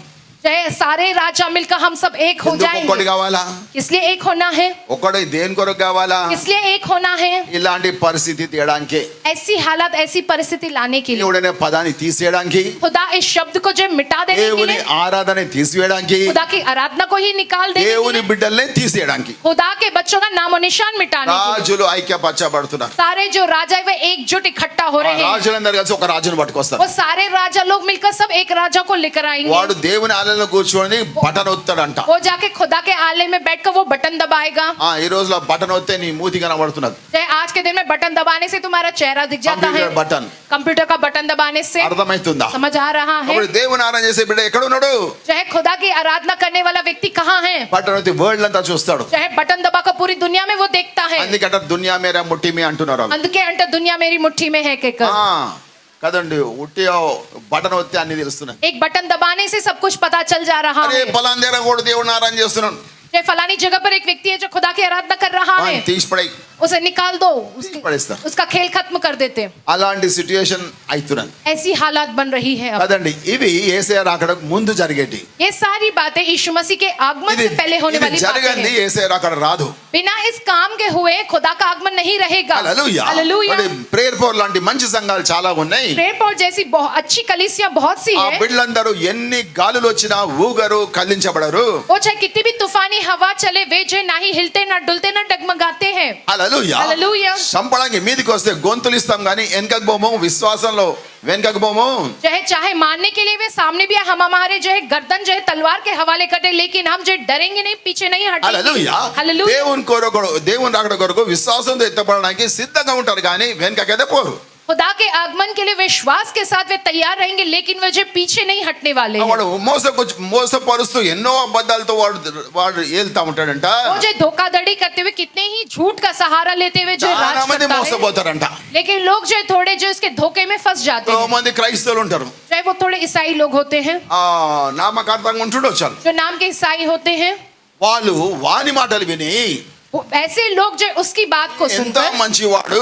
चाहे सारे राजा मिलकर हम सब एक हो ఎందుకు ఒక్కటి जाएंगे। కావాలా? इसलिए एक होना है, ఒకటి దేని కొరకు కావాలా? इसलिए एक होना है, ఇలాంటి పరిస్థితి తీయడానికి, ऐसी हालत ऐसी परिस्थिति लाने के लिए, దేవుడనే పదాన్ని తీసేయడానికి, खुदा इस शब्द को जो मिटा देने के దేవుని लिए, ఆరాధన తీసివేయడానికి, खुदा की आराधना को ही निकाल देने के దేవుని लिए, బిడ్డల్ని తీసేయడానికి खुदा के बच्चों का नामो निशान मिटाने के लिए, రాజులు ఐక్యపరచబడుతున్నారు. सारे जो राजा है वे एकजुट इकट्ठा हो ఆ रहे हैं। రాజులందరూ కలిసి ఒక రాజును పట్టుకొస్తారు. वो सारे राजा लोग मिलकर सब एक राजा को लेकर आएंगे। వాడు దేవుని ఆలయంలో కూర్చొని బటన్ ఒత్తాడంట. वो जाके खुदा के आलय में बैठकर वो बटन दबाएगा। ఈ రోజులో బటన్ ఒత్తే నీ మూతి కనబడుతున్నది. चाहे आज के दिन में बटन दबाने से तुम्हारा चेहरा दिख जाता है, కంప్యూటర్ బటన్. कंप्यूटर का बटन दबाने से। అర్థమవుతుందా? समझ आ रहा है? అప్పుడు దేవుని ఆరాధన చేసే బిడ్డ ఎక్కడ ఉన్నాడు? चाहे खुदा की आराधना करने वाला व्यक्ति कहाँ है, బటన్ ఒత్తి వరల్డ్ అంతా చూస్తాడు. चाहे बटन दबाकर पूरी दुनिया में वो देखता है। అందుకంటే దునియా మేరా ముట్టి మీ అంటున్నారు వాళ్ళు. అందుకే అంటే दुनिया मेरी मुट्ठी में है कहकर। కదండి, ఉట్టి బటన్ ఒత్తి అన్ని తెలుస్తున్నాయి. एक बटन दबाने से सब कुछ पता चल जा रहा అరే है। పలానా దగ్గర కూడా దేవుని ఆరాధన చేస్తున్నాను, चाहे फलानी जगह पर एक व्यक्ति है जो खुदा की आराधना कर रहा है, తీసి పడేయి, उसे निकाल दो, पड़ेस्ता। उसका खेल खत्म कर देते। అలాంటి సిచ్యుయేషన్ అవుతున్నది ऐसी हालात बन रही है अब। కదండి. ఇవి యేసయ్య రాకడకు ముందు జరిగేటి. ये सारी बातें यीशु मसीह के आगमन ఇది से पहले होने ఇది वाली बातें జరగంది, हैं। యేసయ్య రాకడ రాదు. बिना इस काम के हुए खुदा का आगमन नहीं रहेगा। హల్లెలూయా. हालेलुया। మరి ప్రేయర్ పవర్ లాంటి మంచి సంఘాలు చాలా ఉన్నాయి. प्रेयर पॉट जैसी बहुत अच्छी कलीसिया बहुत सी ఆ है। బిడ్డలందరూ ఎన్ని గాలులు వచ్చినా ఊగరు, కదిలించబడరు. वो चाहे कितनी भी तूफानी हवा चले, वे जो ना ही हिलते ना डुलते ना डगमगाते हैं। హల్లెలూయా. हालेलुया। సంపడానికి మీదికి వస్తే గొంతులు ఇస్తాం కానీ వెనకకు పోము, విశ్వాసంలో వెనకకు పోము. चाहे मारने के लिए वे सामने भी है, हम हमारे जो है गर्दन जो है तलवार के हवाले कटे, लेकिन हम जो डरेंगे नहीं, पीछे नहीं హల్లెలూయా. हटेंगे। हालेलुया। దేవుని కొరకు, దేవుని రాకడ కొరకు విశ్వాసంతో ఎత్తపడడానికి సిద్ధంగా ఉంటారు కానీ వెనకకైతే పోరు. खुदा के आगमन के लिए विश्वास के साथ वे तैयार रहेंगे, लेकिन वे जो पीछे नहीं हटने वाले हैं। వాడు మోసపరుస్తూ ఎన్నో అబద్ధాలతో వాడు ఏళ్తా ఉంటాడంట. वो जो धोखाधड़ी करते हुए कितने ही झूठ का सहारा लेते हुए जो చాలా राज మంది करता है, మోసపోతారంట. लेकिन लोग जो है थोड़े जो इसके धोखे में फंस जाते ఎంతో हैं। మంది క్రైస్తవులు ఉంటారు, चाहे वो थोड़े ईसाई लोग होते हैं, నామకార్థంగా ఉంటుండొచ్చు. जो नाम के ईसाई होते हैं, వాళ్ళు వాని మాటలు విని वो ऐसे लोग जो उसकी बात को ఎంత सुनकर మంచివాడు,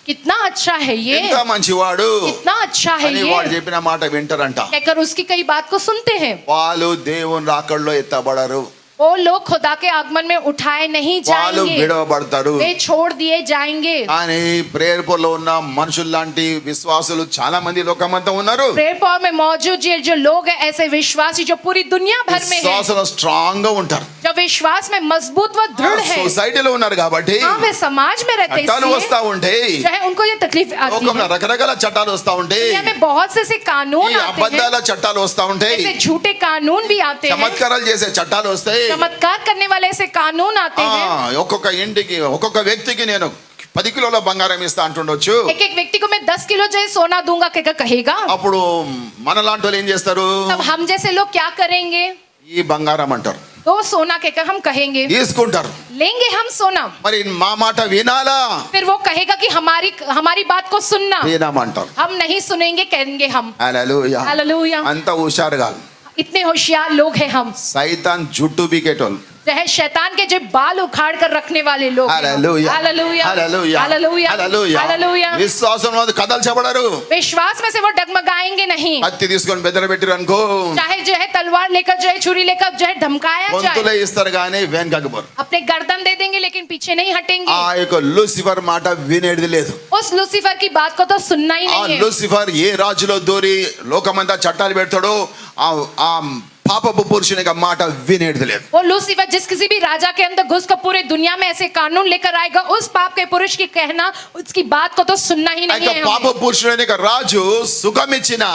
कितना अच्छा है ये, ఎంత మంచివాడు कितना अच्छा है అని ये వాడు చెప్పిన మాట వింటారంట. कहकर उसकी कई बात को सुनते हैं। వాళ్ళు దేవుని రాకడలో ఎత్తబడరు, वो लोग खुदा के आगमन में उठाए नहीं వాళ్ళు जाएंगे, విడవబడతారు. वे छोड़ दिए जाएंगे। కానీ ప్రేయర్ లో ఉన్న మనుషులు లాంటి విశ్వాసులు చాలా మంది లోకమంతా ఉన్నారు. प्रेयर पॉवर में मौजूद ये जो लोग हैं ऐसे विश्वासी जो पूरी दुनिया भर में हैं, విశ్వాసులు స్ట్రాంగ్ గా ఉంటారు. जो विश्वास में मजबूत व दृढ़ है। సొసైటీలో ఉన్నారు కాబట్టి हाँ, वे समाज में रहते చట్టాలు हैं, వస్తా ఉంటాయి. जो है उनको ये तकलीफ आती లోకంలో है। రకరకాల చట్టాలు వస్తా ఉంటాయి. दुनिया में बहुत से ऐसे कानून ఈ आते हैं, అబద్ధాల చట్టాలు వస్తా ఉంటాయి. ऐसे झूठे कानून भी आते हैं, చమత్కారాలు చేసే చట్టాలు వస్తాయి. चमत्कार करने वाले ऐसे कानून आते हैं। ఒక్కొక్క ఇంటికి ఒక్కొక్క వ్యక్తికి నేను 10 కిలోల బంగారం ఇస్తా అంటుండొచ్చు. एक एक व्यक्ति को मैं 10 किलो जो है सोना दूंगा कहकर कहेगा। అప్పుడు మనలాంటి వాళ్ళు ఏం చేస్తారు? तब हम जैसे लोग क्या करेंगे? ఈ బంగారం అంటారు, तो सोना कहकर हम कहेंगे, తీసుకుంటారు. लेंगे हम सोना। మరి మా మాట వినాలా? फिर वो कहेगा कि हमारी बात को सुनना। వినమంటారు. हम नहीं सुनेंगे कहेंगे हम। హల్లెలూయా. हालेलुया। అంత హుషారుగా इतने होशियार लोग हैं हम। సైతాన్ జుట్టు బీకేటోళ్ళు. चाहे शैतान के जो बाल उखाड़ कर रखने वाले लोग हैं हम। హల్లెలూయా. Hallelujah. Hallelujah. Hallelujah. Hallelujah. Hallelujah. విశ్వాసం మీద కదల్చబడరు. विश्वास में से वो डगमगाएंगे नहीं। కత్తి తీసుకొని బెదరబెట్టిరు అనుకో, चाहे जो है तलवार लेकर जो है छुरी लेकर जो है धमकाया గొంతులే जाए, ఇస్తారు కానీ వెనకకు పోరు. अपने गर्दन दे देंगे लेकिन पीछे नहीं हटेंगे। ఆ యొక్క లూసిఫర్ మాట వినేది లేదు. उस लूसीफर की बात को तो सुनना ही ఆ नहीं है। లూసిఫర్ ఏ రాజులో దూరి లోకమంతా చట్టాలు పెడతాడో ఆ పాపపు పురుషుని యొక్క మాట వినేది లేదు. वो लूसीफर जिस किसी भी राजा के अंदर घुस कर पूरे दुनिया में ऐसे कानून लेकर आएगा, उस पाप के पुरुष की कहना उसकी बात को तो सुनना ही ఆ नहीं యొక్క है పాప हमें। పురుషుని యొక్క రాజు సుఖం ఇచ్చినా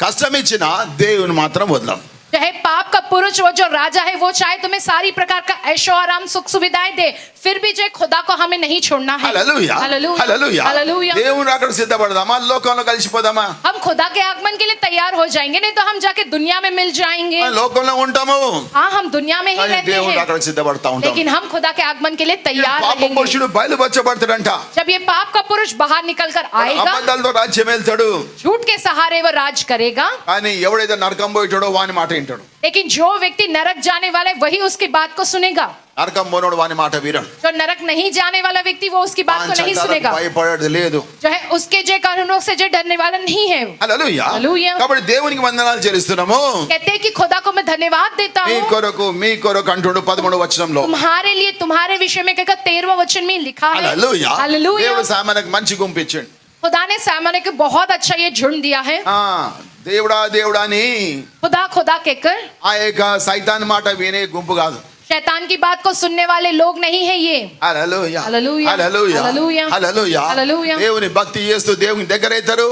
కష్టం ఇచ్చినా దేవుని మాత్రం వదలం. चाहे पाप का पुरुष वो जो राजा है वो चाहे तुम्हें सारी प्रकार का ऐशो आराम सुख सुविधाएं दे, फिर भी जो है खुदा को हमें नहीं छोड़ना है। హల్లెలూయా. हालेलुया। హల్లెలూయా. हालेलुया। దేవుని అక్కడ సిద్ధపడదామా? లోకంలో కలిసిపోదామా? हम खुदा के आगमन के लिए तैयार हो जाएंगे, नहीं तो हम जाके दुनिया में मिल जाएंगे। లోకంలో ఉంటాము हाँ, हम दुनिया में ही కానీ रहते దేవుని हैं, అక్కడ సిద్ధపడతా ఉంటాం. लेकिन हम खुदा के आगमन के लिए तैयार పాప रहेंगे। పురుషుడు బయలుపరచబడతాడంట. जब ये पाप का पुरुष बाहर निकल कर आएगा, అబద్ధాలతో రాజ్యం వెళ్తాడు. झूठ के सहारे वो राज करेगा, కానీ ఎవడైతే నరకం పోయేటాడో వాని మాట వింటాడు. लेकिन जो व्यक्ति नरक जाने वाला है वही उसकी बात को सुनेगा। నరకం పోనోడు వాని మాట వినడు. जो नरक नहीं जाने वाला व्यक्ति वो उसकी बात को नहीं सुनेगा, భయపడేది లేదు. जो है उसके जो कानूनों से जो डरने वाला नहीं है। హల్లెలూయా. హల్లెలూయా. కాబట్టి దేవునికి వందనాలు చెల్లిస్తున్నాము. कहते हैं कि खुदा को मैं धन्यवाद देता మీ हूँ కొరకు మీ కొరకు అంటుండు 13వ వచనంలో. तुम्हारे लिए तुम्हारे विषय में कहकर 13वां वचन में लिखा है। హల్లెలూయా. हालेलुया। దేవుడు సామాన్యకు మంచి గుంపు ఇచ్చిండు. खुदा ने सामने को बहुत अच्छा ये झुंड दिया है। దేవుడా దేవుడా అని खुदा खुदा कहकर, ఆ యొక్క సైతాన్ మాట వినే గుంపు కాదు. शैतान की बात को सुनने वाले लोग नहीं है ये। హల్లెలూయా. హల్లెలూయా. హల్లెలూయా. హల్లెలూయా. హల్లెలూయా. హల్లెలూయా. దేవుని భక్తి చేస్తూ దేవుని దగ్గర అవుతారు.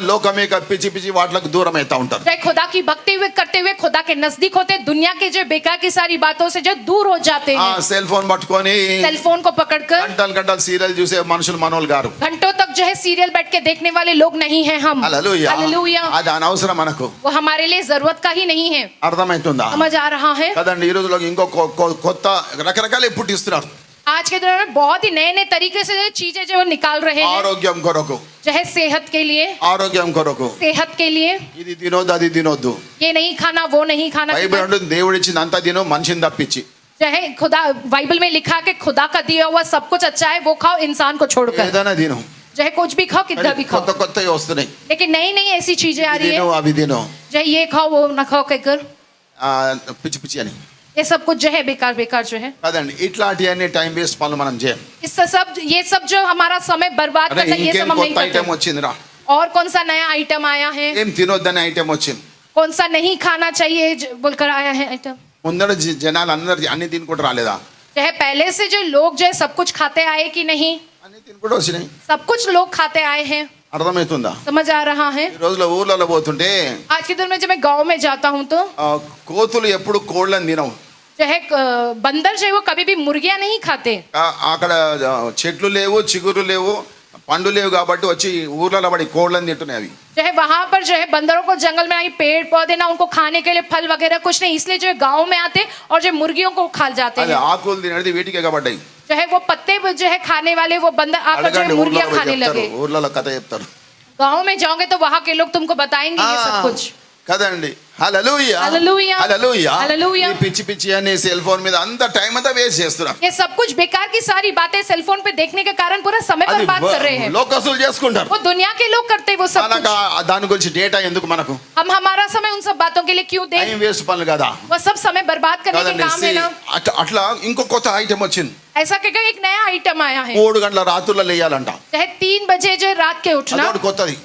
లోకమేక పిచ్చి పిచ్చి వాటికి దూరం అవుతా ఉంటారు. चाहे खुदा की भक्ति हुए करते हुए खुदा के नजदीक होते, दुनिया के जो बेकार की सारी बातों से जो दूर हो जाते ఆ हैं। సెల్ ఫోన్ పట్టుకొని सेल फोन को पकड़कर గంటలు గంటలు సీరియల్ చూసే మనుషులు మనోళ్ళు గారు. घंटों तक जो है सीरियल बैठ के देखने वाले लोग नहीं हैं हम। హల్లెలూయా. हालेलुया। అది అనవసరం మనకు. वो हमारे लिए जरूरत का ही नहीं है। అర్థమవుతుందా? समझ आ रहा है? కదండి. ఈ రోజులో ఇంకో కొత్త రకరకాల పుట్టిస్తున్నారు. आज के दौर में बहुत ही नए नए तरीके से जो चीजें जो वो निकाल रहे हैं, ఆరోగ్యం కొరకు, चाहे सेहत के लिए, ఆరోగ్యం కొరకు सेहत के लिए ఇది తినొద్దు అది తినొద్దు. ये नहीं खाना वो नहीं खाना। బైబిల్ అంటుంది దేవుడు ఇచ్చింది అంతా తిను మనిషిని తప్పించి. चाहे खुदा बाइबल में लिखा है कि खुदा का दिया हुआ सब कुछ अच्छा है, वो खाओ इंसान को छोड़कर। ఏదైనా తిను. चाहे कुछ भी खाओ कितना भी కొత్త खाओ, కొత్తవి వస్తున్నాయి. लेकिन नई नई ऐसी चीजें आ रही తిను है, అవి తిను चाहे ये खाओ वो ना खाओ कहकर, పిచ్చి పిచ్చి అని ये सब कुछ जो है बेकार बेकार जो है। కదండి. ఇట్లాంటివన్నీ టైం వేస్ట్ పనులు మనం చేయం. इससे सब ये सब जो हमारा समय बर्बाद అరే करता है, ये ఇంకేం सब हम नहीं కొత్త ఐటమ్ करते। వచ్చిందిరా, और कौन सा नया आइटम आया है, ఏం తినొద్దని ఐటమ్ వచ్చింది. कौन सा नहीं खाना चाहिए बोलकर आया है आइटम। ముందర జనాలు అందరు అన్ని తినుకుంటూ రాలేదా? चाहे पहले से जो लोग जो है सब कुछ खाते आए कि नहीं, అన్ని తినుకుంటూ వచ్చినాయి. सब कुछ लोग खाते आए हैं। అర్థమవుతుందా? समझ आ रहा है? ఈ రోజులో ఊర్లలో పోతుంటే आज के दौर में जब मैं गांव में जाता हूँ तो కోతులు ఎప్పుడు కోళ్ళని తినవు. चाहे बंदर जो है वो कभी भी मुर्गियां नहीं खाते। అక్కడ చెట్లు లేవు, చిగురు లేవు, పండు లేవు కాబట్టి వచ్చి ఊర్లలో పడి కోళ్ళని తింటున్నాయి అవి. चाहे वहां पर जो है बंदरों को जंगल में आई पेड़ पौधे ना उनको खाने के लिए फल वगैरह कुछ नहीं, इसलिए जो है गाँव में आते और जो मुर्गियों को खा जाते అది हैं। ఆకులు తినేది వీటికే కాబడ్డాయి. चाहे वो पत्ते जो है खाने वाले वो बंदर आकर जो అడగండి है मुर्गियां ఊర్లలో खाने చెప్తారు, लगे। ఊర్లలో కథ చెప్తారు. गाँव में जाओगे तो वहाँ के लोग तुमको बताएंगे ये सब कुछ। కదండి. హల్లెలూయా హల్లెలూయా. హల్లెలూయా. హల్లెలూయా. ఈ పిచ్చి పిచ్చి అని సెల్ ఫోన్ మీద అంత టైం అంతా వేస్ట్ చేస్తున్నారు. ये सब कुछ बेकार की सारी बातें सेल फोन पे देखने के कारण पूरा समय అది बर्बाद कर रहे हैं। లోకస్తులు చేసుకుంటారు. वो दुनिया के लोग करते हैं वो सब మనకు कुछ। దాని గురించి డేటా ఎందుకు మనకు? हम हमारा समय उन सब बातों के लिए क्यों दें? టైం వేస్ట్ పనులు కదా. वो सब समय बर्बाद करने के కదండి. काम है ना। అట్లా ఇంకో కొత్త ఐటమ్ వచ్చింది. ऐसा कहकर एक नया आइटम आया है। 3 గంటల రాత్రుల్లో లేయాలంట. चाहे 3 बजे जो रात के उठना। అదొకటి కొత్తది.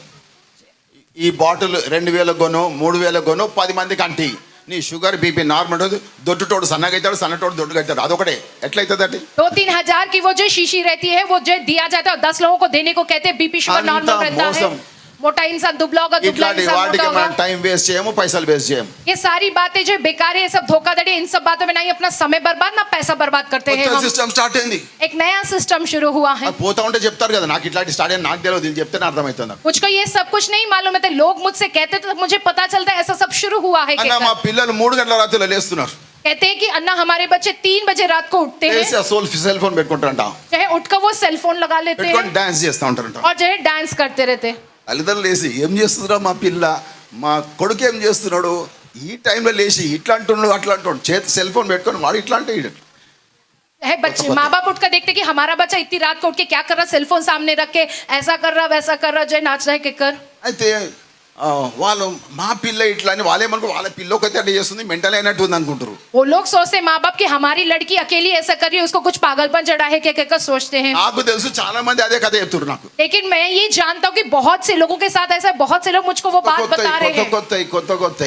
ఈ బాటిల్ 2000 కొను 3000 కొను 10 మందికి అంటి నీ షుగర్ బీపీ నార్మల్ ఉంటుంది. దొడ్డుటోడు సన్నగా అవుతాడు, సన్నటోడు దొడ్డుగా అవుతాడు. అదొకటే ఎట్లయితుంది అండి? 2-3 हजार की वो जो शीशी रहती है वो जो दिया जाता है 10 लोगों को देने को कहते हैं। बीपी शुगर नॉर्मल रहता है। मोटा इंसान दुबला होगा, दुबला ఇట్లాంటి इंसान వాటికి मोटा మనం होगा। టైం వేస్ట్ చేయము, పైసలు వేస్ట్ చేయము. ये सारी बातें जो बेकार है, ये सब धोखाधड़ी, इन सब बातों में ना ही अपना समय बर्बाद ना पैसा बर्बाद करते हैं కొత్త हम। సిస్టమ్ స్టార్ట్ అయింది. एक नया सिस्टम शुरू हुआ है। అది పోతా ఉంటే చెప్తారు కదా, నాకు ఇట్లాంటి స్టార్ట్ అయ్యి నాకు తెలియదు, ఇది చెప్తేనే అర్థమవుతుంది నాకు. मुझको ये सब कुछ नहीं मालूम है। लोग मुझसे कहते तो मुझे पता चलता है ऐसा सब शुरू हुआ है అన్న మా कहकर। పిల్లలు 3 గంటల రాత్రిలో లేస్తున్నారు. कहते हैं कि अन्ना हमारे बच्चे 3 बजे रात को उठते हैं। లేచి ఆ సెల్ ఫోన్ పెట్టుకుంటారంట. चाहे उठकर वो सेल फोन लगा लेते పెట్టుకొని हैं డాన్స్ చేస్తూ ఉంటారంట. और जो है डांस करते रहते हैं। తల్లిదండ్రులు లేచి ఏం చేస్తుందిరా మా పిల్ల, మా కొడుకు ఏం చేస్తున్నాడు, ఈ టైంలో లేచి ఇట్లా అంటున్నాడు అట్లా అంటున్నాడు, చేతి సెల్ ఫోన్ పెట్టుకొని వాడు ఇట్లా అంటే ఈడు. है बच्चे माँ बाप उठकर देखते कि हमारा बच्चा इतनी रात को उठ के क्या कर रहा, सेल फोन सामने रख के ऐसा कर रहा वैसा कर रहा, जो है नाच रहा है कहकर। అయితే వాళ్ళు మా పిల్ల ఇట్లా అని వాళ్ళేమనుకో, వాళ్ళ పిల్లకైతే అట్లా చేస్తుంది, మెంటల్ అయినట్టు ఉంది అనుకుంటారు. वो लोग सोचते हैं माँ बाप की हमारी लड़की अकेली ऐसा कर रही है, उसको कुछ पागलपन चढ़ा है क्या कहकर सोचते हैं। నాకు తెలుసు చాలా మంది అదే కథ చెప్తున్నారు నాకు. लेकिन मैं ये जानता हूँ कि बहुत से लोगों के साथ ऐसा है, बहुत से लोग मुझको वो बात बता रहे हैं। కొత్త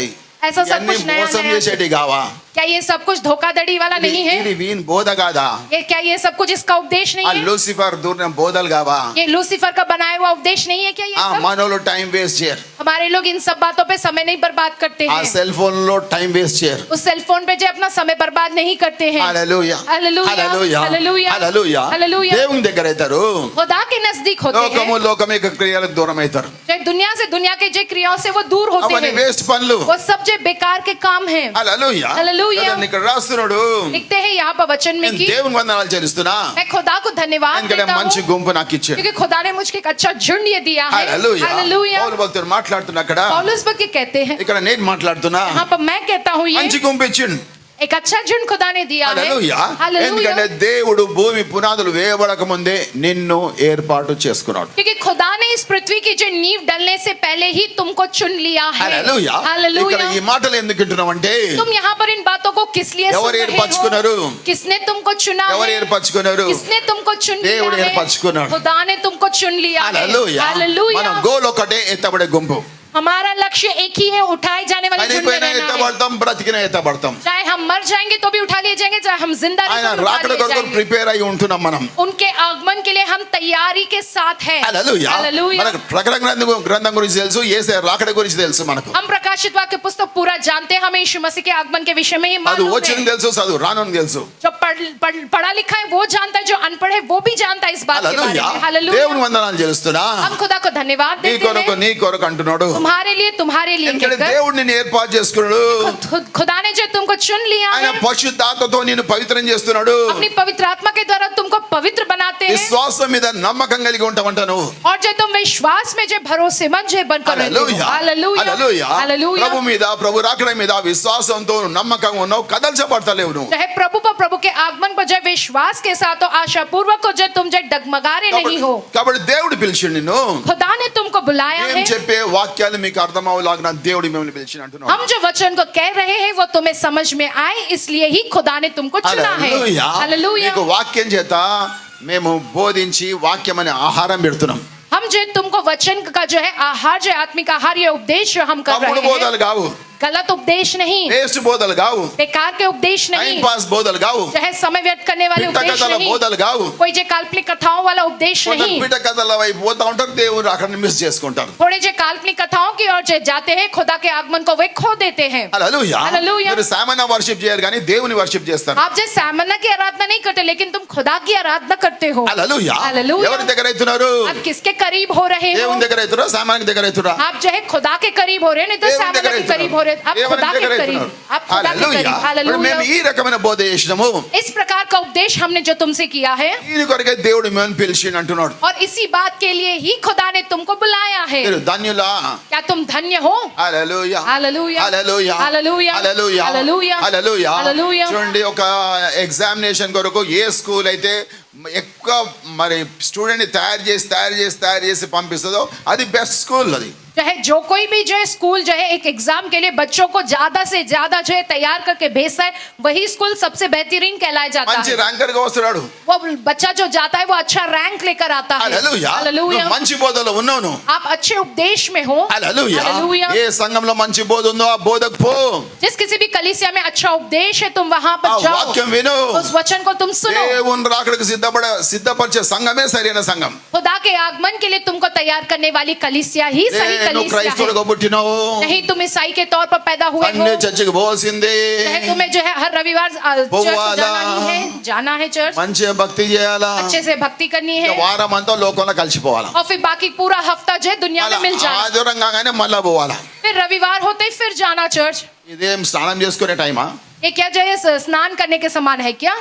ऐसा सब ఇవన్నీ कुछ नया మోసం नया। చేసేటి కావా? क्या ये सब कुछ धोखाधड़ी वाला नहीं है? ఇది వీన్ బోధ కాదా? ये क्या ये सब कुछ इसका उपदेश ఆ नहीं है? లూసిఫర్ దూరం బోధలు కావా? ये लूसीफर का बनाया हुआ उपदेश नहीं है क्या ये ఆ सब? మనోళ్ళు టైం వేస్ట్ చేయరు, हमारे लोग इन सब बातों पे समय नहीं बर्बाद करते ఆ हैं। సెల్ ఫోన్ లో టైం వేస్ట్ చేయరు. उस सेल फोन पे जो अपना समय बर्बाद नहीं करते हैं। హల్లెలూయా హల్లెలూయా, హల్లెలూయా హల్లెలూయా, హల్లెలూయా. హల్లెలూయా। దేవుని దగ్గర అవుతారు, खुदा के नजदीक होते లోకము हैं। లోకం యొక్క క్రియలకు దూరం అవుతారు. जो दुनिया से दुनिया के जो क्रियाओं से वो दूर होते అవన్నీ हैं। వేస్ట్ పనులు. वो सब जो बेकार के काम हैं। హల్లెలూయా హల్లెలూయా। కదండి, ఇక్కడ రాస్తున్నాడు. लिखते हैं यहाँ पर वचन में నేను कि దేవుని వందనాలు చెల్లిస్తున్నా, मैं खुदा को धन्यवाद ఎందుకంటే देता మంచి हूँ గుంపు నాకు ఇచ్చాడు. क्योंकि खुदा ने मुझको एक अच्छा झुंड ये दिया है। హల్లెలూయా. हालेलुया। పౌలు భక్తుడు మాట్లాడుతున్నా అక్కడ, पौलुस भक्त ये कहते हैं, ఇక్కడ నేను మాట్లాడుతున్నా, यहाँ पर मैं कहता हूँ ये మంచి గుంపు ఇచ్చిండు. एक अच्छा झुंड खुदा ने दिया है। హల్లెలూయా. हालेलुया। ఎందుకంటే దేవుడు భూమి పునాదులు వేయబడక ముందే నిన్ను ఏర్పాటు చేసుకున్నాడు. क्योंकि खुदा ने इस पृथ्वी की जो नींव डलने से पहले ही तुमको चुन लिया है। హల్లెలూయా. ఇక్కడ हालेलुया। ఈ మాటలు ఎందుకు వింటున్నామంటే, तुम यहाँ पर इन बातों को किस लिए सुन ఎవరు रहे ఏర్పరచుకున్నారు? हो? किसने तुमको चुना ఎవరు है? ఏర్పరచుకున్నారు? किसने तुमको चुन దేవుడు लिया है? ఏర్పరచుకున్నాడు. खुदा ने तुमको चुन लिया है। హల్లెలూయా. మన हालेलुया। గోల్ ఒకటే, ఎత్తబడే గుంపు. हमारा लक्ष्य एक ही है, उठाए जाने वाले झुंड में చనిపోయినా रहना है। ఎత్తబడతాం, బ్రతికినా ఎత్తబడతాం. चाहे हम मर जाएंगे तो भी उठा लिए जाएंगे, चाहे हम जिंदा ఆయన रहेंगे तो भी రాకడ उठा लिए కొరకు जाएंगे। ప్రిపేర్ అయి ఉంటున్నాం మనం. उनके आगमन के लिए हम तैयारी के साथ है। హల్లెలూయా. हालेलुया। మనకు ప్రకటన గ్రంథం గురించి తెలుసు, యేసయ్య రాకడ గురించి తెలుసు మనకు. हम प्रकाशित वाक्य पुस्तक पूरा जानते हैं, हमें यीशु मसीह के आगमन के विषय में ही అది मालूम వచ్చింది है। తెలుసు, చదువు రానని తెలుసు. जो पढ़ा लिखा है वो जानता है, जो अनपढ़ है वो भी जानता है इस बात के बारे హల్లెలూయా. में। हालेलुया। దేవుని వందనాలు చెల్లిస్తున్నా, हम खुदा को धन्यवाद నీ देते కొరకు हैं, నీ కొరకు అంటున్నాడు. तुम्हारे लिए ఎందుకంటే कहकर। దేవుడు నిన్ను ఏర్పాటు చేసుకున్నాడు. खुदा ने जो तुमको चुन लिया ఆయన है, పరిశుద్ధాత్మతో నిన్ను పవిత్రం చేస్తున్నాడు. अपनी पवित्र आत्मा के द्वारा तुमको पवित्र बनाते हैं, విశ్వాసం మీద నమ్మకం కలిగి ఉంటావంట నువ్వు. और जो तुम विश्वास में जो भरोसेमंद जो बनकर रहते हो। హల్లెలూయా. हालेलुया। హల్లెలూయా. हालेलुया। ప్రభు మీద, ప్రభు రాకడ మీద విశ్వాసంతో నమ్మకంగా ఉన్నావు, కదల్చబడతలేవు నువ్వు. चाहे प्रभु के आगमन पर जो विश्वास के साथ हो, आशा पूर्वक हो, जो तुम जो डगमगारे नहीं हो। కాబట్టి దేవుడు పిలిచిండు నిన్ను. खुदा ने तुमको बुलाया ఏం है। చెప్పే వాక్యాలు మీకు అర్థమవులాగా దేవుడు మిమ్మల్ని పిలిచిన అంటున్నాడు. हम जो वचन को कह रहे हैं वो तुम्हें समझ में आए, इसलिए ही खुदा ने तुमको चुना है। హల్లెలూయా. हालेलुया। నీకు వాక్యం చేత మేము బోధించి వాక్యం అనే ఆహారం పెడుతున్నాం. हम जो तुमको वचन का जो है आहार, जो आत्मिक आहार, ये उपदेश जो हम कर తప్పుడు रहे हैं, బోధలు కావు, गलत उपदेश नहीं, వేస్ట్ బోధలు కావు, बेकार के उपदेश టైం नहीं, పాస్ బోధలు కావు, चाहे समय व्यर्थ करने वाले పిట్ట उपदेश కథల नहीं, బోధలు కావు. कोई जो काल्पनिक कथाओं वाला उपदेश కొందరు नहीं। పిట్ట కథల వైపు పోతా ఉంటారు, దేవుడు అక్కడ మిస్ చేసుకుంటారు. थोड़े जो काल्पनिक कथाओं की ओर जो जाते हैं, खुदा के आगमन को वे खो देते हैं। హల్లెలూయా. హల్లెలూయా. మీరు సామాన్య వర్షిప్ చేయరు కానీ దేవుని వర్షిప్ చేస్తారు. आप जो सामना की आराधना नहीं करते, लेकिन तुम खुदा की आराधना करते हो। హల్లెలూయా. हालेलुया। ఎవరి దగ్గర అవుతున్నారు? आप किसके करीब हो रहे हो? దేవుని దగ్గర అవుతురా, సామాన్య దగ్గర అవుతురా? आप जो है खुदा के करीब हो रहे हैं, नहीं तो దేవుని सामना దగ్గర के అవుతురా? करीब हो हो रहे आप ఏమని खुदा के దగ్గర करीब అవుతున్నారు? आप खुदा के హల్లెలూయా. करीब మరి మేము हालेलुया ఈ రకమైన బోధ చేసినాము, इस प्रकार का उपदेश हमने जो तुमसे किया है దీని కొరకే దేవుడు మేము పిలిచిండు అంటున్నాడు. और इसी बात के लिए ही खुदा ने तुमको बुलाया है మీరు ధన్యులా. क्या तुम धन्य हो hallelujah. Hallelujah hallelujah. Hallelujah hallelujah. Hallelujah hallelujah. Hallelujah చూడండి, ఒక ఎగ్జామినేషన్ కొరకు ఏ స్కూల్ అయితే ఎక్కువ మరి స్టూడెంట్ తయారు చేసి పంపిస్తుందో అది బెస్ట్ స్కూల్. అది चाहे जो कोई भी जो है स्कूल जो है एक एग्जाम के लिए बच्चों को ज्यादा से ज्यादा जो है तैयार करके भेजता है वही स्कूल सबसे बेहतरीन कहलाया जाता మంచి है ర్యాంకర్ గా వస్తున్నాడు. वो बच्चा जो जाता है वो अच्छा रैंक लेकर आता है హల్లెలూయా. हालेलुया నువ్వు మంచి బోధలో ఉన్నావు. आप अच्छे उपदेश में हो హల్లెలూయా. हालेलुया ఏ సంఘంలో మంచి బోధ ఉందో ఆ బోధకు పో. जिस किसी भी कलीसिया में अच्छा उपदेश है तुम वहां ఆ पर जाओ వాక్యం విను. उस वचन को तुम सुनो దేవుని రాకడకు సిద్ధపరిచే సంఘమే సరైన సంఘం. खुदा के आगमन के लिए तुमको तैयार करने वाली कलीसिया ही सही నువ్వు कलीसिया క్రైస్తవులుగా है పుట్టినావు, नहीं तुम ईसाई के तौर पर पैदा हुए हो అన్ని చర్చికి పోవాల్సిందే, चाहे तुम्हें जो है हर रविवार चर्च పోవాలా. जाना है चर्च మంచిగా భక్తి చేయాలా, अच्छे से भक्ति करनी है వారం అంతా లోకంలో కలిసిపోవాలా, और फिर बाकी पूरा हफ्ता जो है दुनिया में मिल जाना ఆదివారం కాగానే మళ్ళా పోవాలా. फिर रविवार होते ही फिर जाना चर्च ఇదేం స్నానం చేసుకునే టైమా? ये क्या जो है स्नान करने के समान है क्या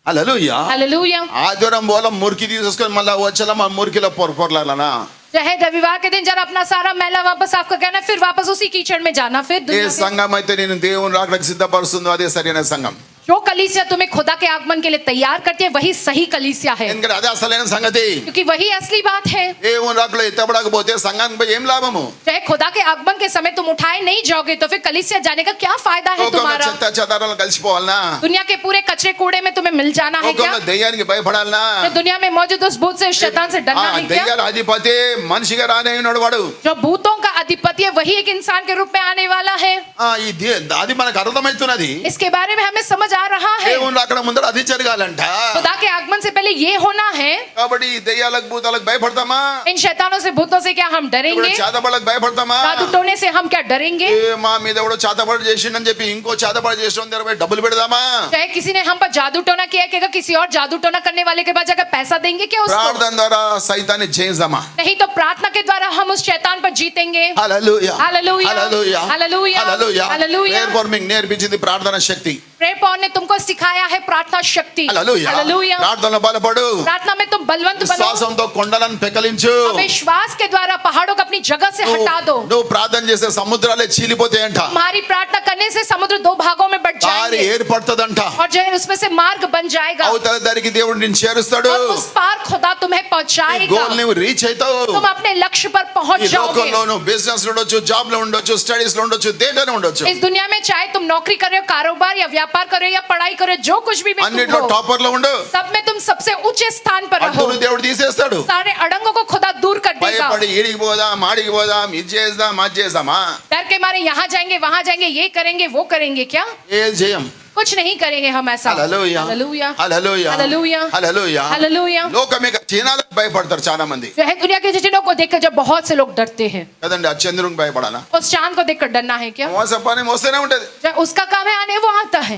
హల్లెలూయా. हालेलुया ఆదివారం పోవాలా, మురికి తీసేసుకొని మళ్ళా వచ్చేలా మన మురికిలో పొరలాలనా? चाहे रविवार के दिन जरा अपना सारा मैला वापस साफ करके आना फिर वापस उसी कीचड़ में जाना फिर ఏ दुनिया में। సంఘం అయితే నేను దేవుని రాకడకు సిద్ధపరుస్తుందో అదే సరైన సంఘం. जो कलीसिया तुम्हें खुदा के आगमन के लिए तैयार करती है वही सही कलीसिया है ఎందుకంటే అదే అసలైన సంగతి. क्योंकि वही असली बात है దేవుని రాకడలో ఎత్తబడకపోతే సంఘానికి పోయి ఏం లాభము? चाहे खुदा के आगमन के समय तुम उठाए नहीं जाओगे तो फिर कलीसिया जाने का क्या फायदा है లోకంలో तुम्हारा చెత్త చెదారాలు కలిసిపోవాలనా? दुनिया के पूरे कचरे कूड़े में तुम्हें मिल जाना है क्या లోకంలో దెయ్యానికి భయపడాలనా? या दुनिया में मौजूद उस भूत से शैतान से ఆ डरना है क्या దెయ్యాల అధిపతి మనిషిగా రానే ఉన్నాడు వాడు. जो भूतों का अधिपति है वही एक इंसान के रूप में आने वाला है అది మనకు అర్థమవుతున్నది. इसके बारे में हमें समझ आ रहा है దేవుని రాకడ ముందర అది జరగాలంట. खुदा के आगमन से पहले ये होना है కాబట్టి ఈ దెయ్యాలకు భూతాలకు భయపడతామా? इन शैतानों से भूतों से क्या हम डरेंगे చేతబడలకు భయపడతామా? जादू टोने से हम क्या डरेंगे మా మీద ఎవడో చేతబడి చేసిండని చెప్పి ఇంకో చేతబడి చేసిన దగ్గర పోయి డబ్బులు పెడదామా? चाहे किसी ने हम पर जादू टोना किया है, क्या किसी और जादू टोना करने वाले के पास जाकर पैसा देंगे क्या उसको ప్రార్థన ద్వారా సైతాన్ని జయిద్దామా? नहीं तो प्रार्थना के द्वारा हम उस शैतान पर जीतेंगे hallelujah. Hallelujah hallelujah. Hallelujah hallelujah. Hallelujah prayer for మీకు నేర్పించింది ప్రార్థన శక్తి. प्रेयर पॉल ने तुमको सिखाया है प्रार्थना शक्ति హల్లెలూయా. हालेलुया ప్రార్థనలో బలపడు. प्रार्थना में तुम बलवंत बनो విశ్వాసంతో కొండలను పెకలించు. और विश्वास के द्वारा पहाड़ों को अपनी जगह से हटा दो నువ్వు ప్రార్థన చేసే సముద్రాలే చీలిపోతాయంట. तुम्हारी प्रार्थना करने से समुद्र दो भागों में बट దారి जाएंगे ఏర్పడుతుందంట. और जो है उसमें से मार्ग बन जाएगा అవతల దారికి దేవుడు నిన్ను చేరుస్తాడు. और उस पार खुदा तुम्हें ఈ पहुंचाएगा గోల్ నువ్వు రీచ్ అవుతావు. तुम अपने लक्ष्य पर पहुंच ఈ जाओगे లోకంలో నువ్వు బిజినెస్ లో ఉండొచ్చు, జాబ్ లో ఉండొచ్చు, స్టడీస్ లో ఉండొచ్చు, దేంట్లోనే ఉండొచ్చు. इस दुनिया में चाहे तुम नौकरी कर रहे हो कारोबार या व्यापार कर रहे हो या पढ़ाई कर रहे हो जो कुछ भी में तुम అన్నిట్లో हो టాపర్ లో ఉండు. सब में तुम सबसे ऊंचे स्थान पर रहो అడ్డును దేవుడు తీసేస్తాడు. सारे अड़ंगों को खुदा दूर कर देगा భయపడి ఈడికి పోదాం, ఆడికి పోదాం, ఇది చేద్దాం, అది చేద్దామా? डर के मारे यहाँ जाएंगे वहां जाएंगे ये करेंगे वो करेंगे क्या ఏం చేయం. कुछ नहीं करेंगे हम ऐसा hallelujah. Hallelujah hallelujah. Hallelujah hallelujah. Hallelujah లోకమే చీనాలకు భయపడతారు చాలా మంది जो है दुनिया के चिन्हों को देखकर जब बहुत से लोग डरते हैं కదండి. ఆ చంద్రునికి భయపడాలా? उस चांद को देखकर डरना है क्या మోస పని మోస్తూనే ఉంటది. जो उसका काम है आने वो आता है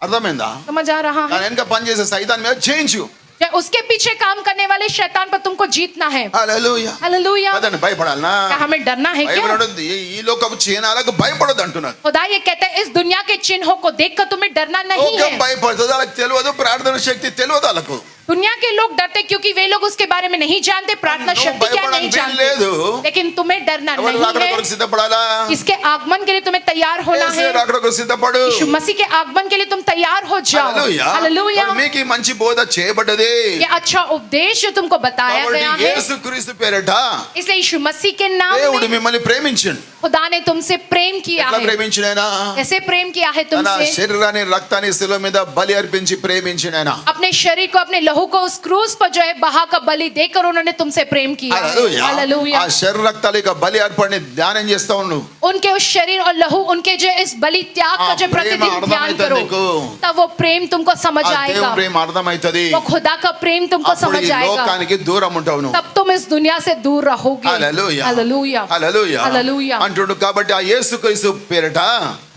అర్థమైందా? समझ आ रहा है దాని వెనక పని చేసే సైతాన్ మీద జయించు. जो उसके पीछे काम करने वाले शैतान पर तुमको जीतना है హల్లెలూయా. हालेलुया కదండి. భయపడాలనా? क्या हमें डरना है क्या భయపడొద్దు. ఈ లోకపు చీనాలకు భయపడొద్దు అంటున్నారు. खुदा ये कहता है इस दुनिया के चिन्हों को देखकर तुम्हें डरना नहीं లోకం है భయపడుతుంది, వాళ్ళకి తెలియదు. ప్రార్థన శక్తి తెలియదు వాళ్ళకు. दुनिया के लोग डरते क्योंकि वे लोग उसके बारे में नहीं जानते प्रार्थना నువ్వు शक्ति क्या नहीं భయపడడానికి లేదు. जानते लेकिन तुम्हें डरना ఎవరు नहीं రాకడ है కొరకు సిద్ధపడాలా? इसके आगमन के लिए तुम्हें तैयार होना యేసు है రాకడ కొరకు సిద్ధపడు. यीशु मसीह के आगमन के लिए तुम तैयार हो जाओ హల్లెలూయా. हालेलुया కాబట్టి మీకు ఈ మంచి బోధ చేయబడ్డది. ये अच्छा उपदेश जो तुमको बताया కాబట్టి गया है యేసుక్రీస్తు పేరట इसलिए यीशु मसीह के नाम దేవుడు में మిమ్మల్ని ప్రేమించిండు. खुदा ने तुमसे प्रेम किया ఎట్లా है ప్రేమించినైనా? कैसे प्रेम किया है తన तुमसे శరీరాన్ని రక్తాన్ని శిలువ మీద బలి అర్పించి ప్రేమించినైనా. अपने शरीर को अपने लहू को उस क्रूस पर जो है बहा का बलि देकर उन्होंने तुमसे प्रेम किया है హల్లెలూయా. हालेलुया ఆ శరీర రక్తాల యొక్క బలి అర్పణని ధ్యానం చేస్తా ఉండు. उनके उस शरीर और लहू उनके जो इस बलि त्याग का जो प्रेम प्रतिदिन ध्यान अर्थमैतदी करो నీకు. तब वो प्रेम तुमको समझ ఆ आएगा దేవుని ప్రేమ అర్థమవుతుంది. वो खुदा का प्रेम तुमको అప్పుడు समझ ఈ आएगा లోకానికి దూరం ఉంటావు నువ్వు. तब तुम इस दुनिया से दूर रहोगे హల్లెలూయా. Hallelujah hallelujah. हालेलुया అంటుడు. కాబట్టి ఆ యేసుక్రీస్తు పేరట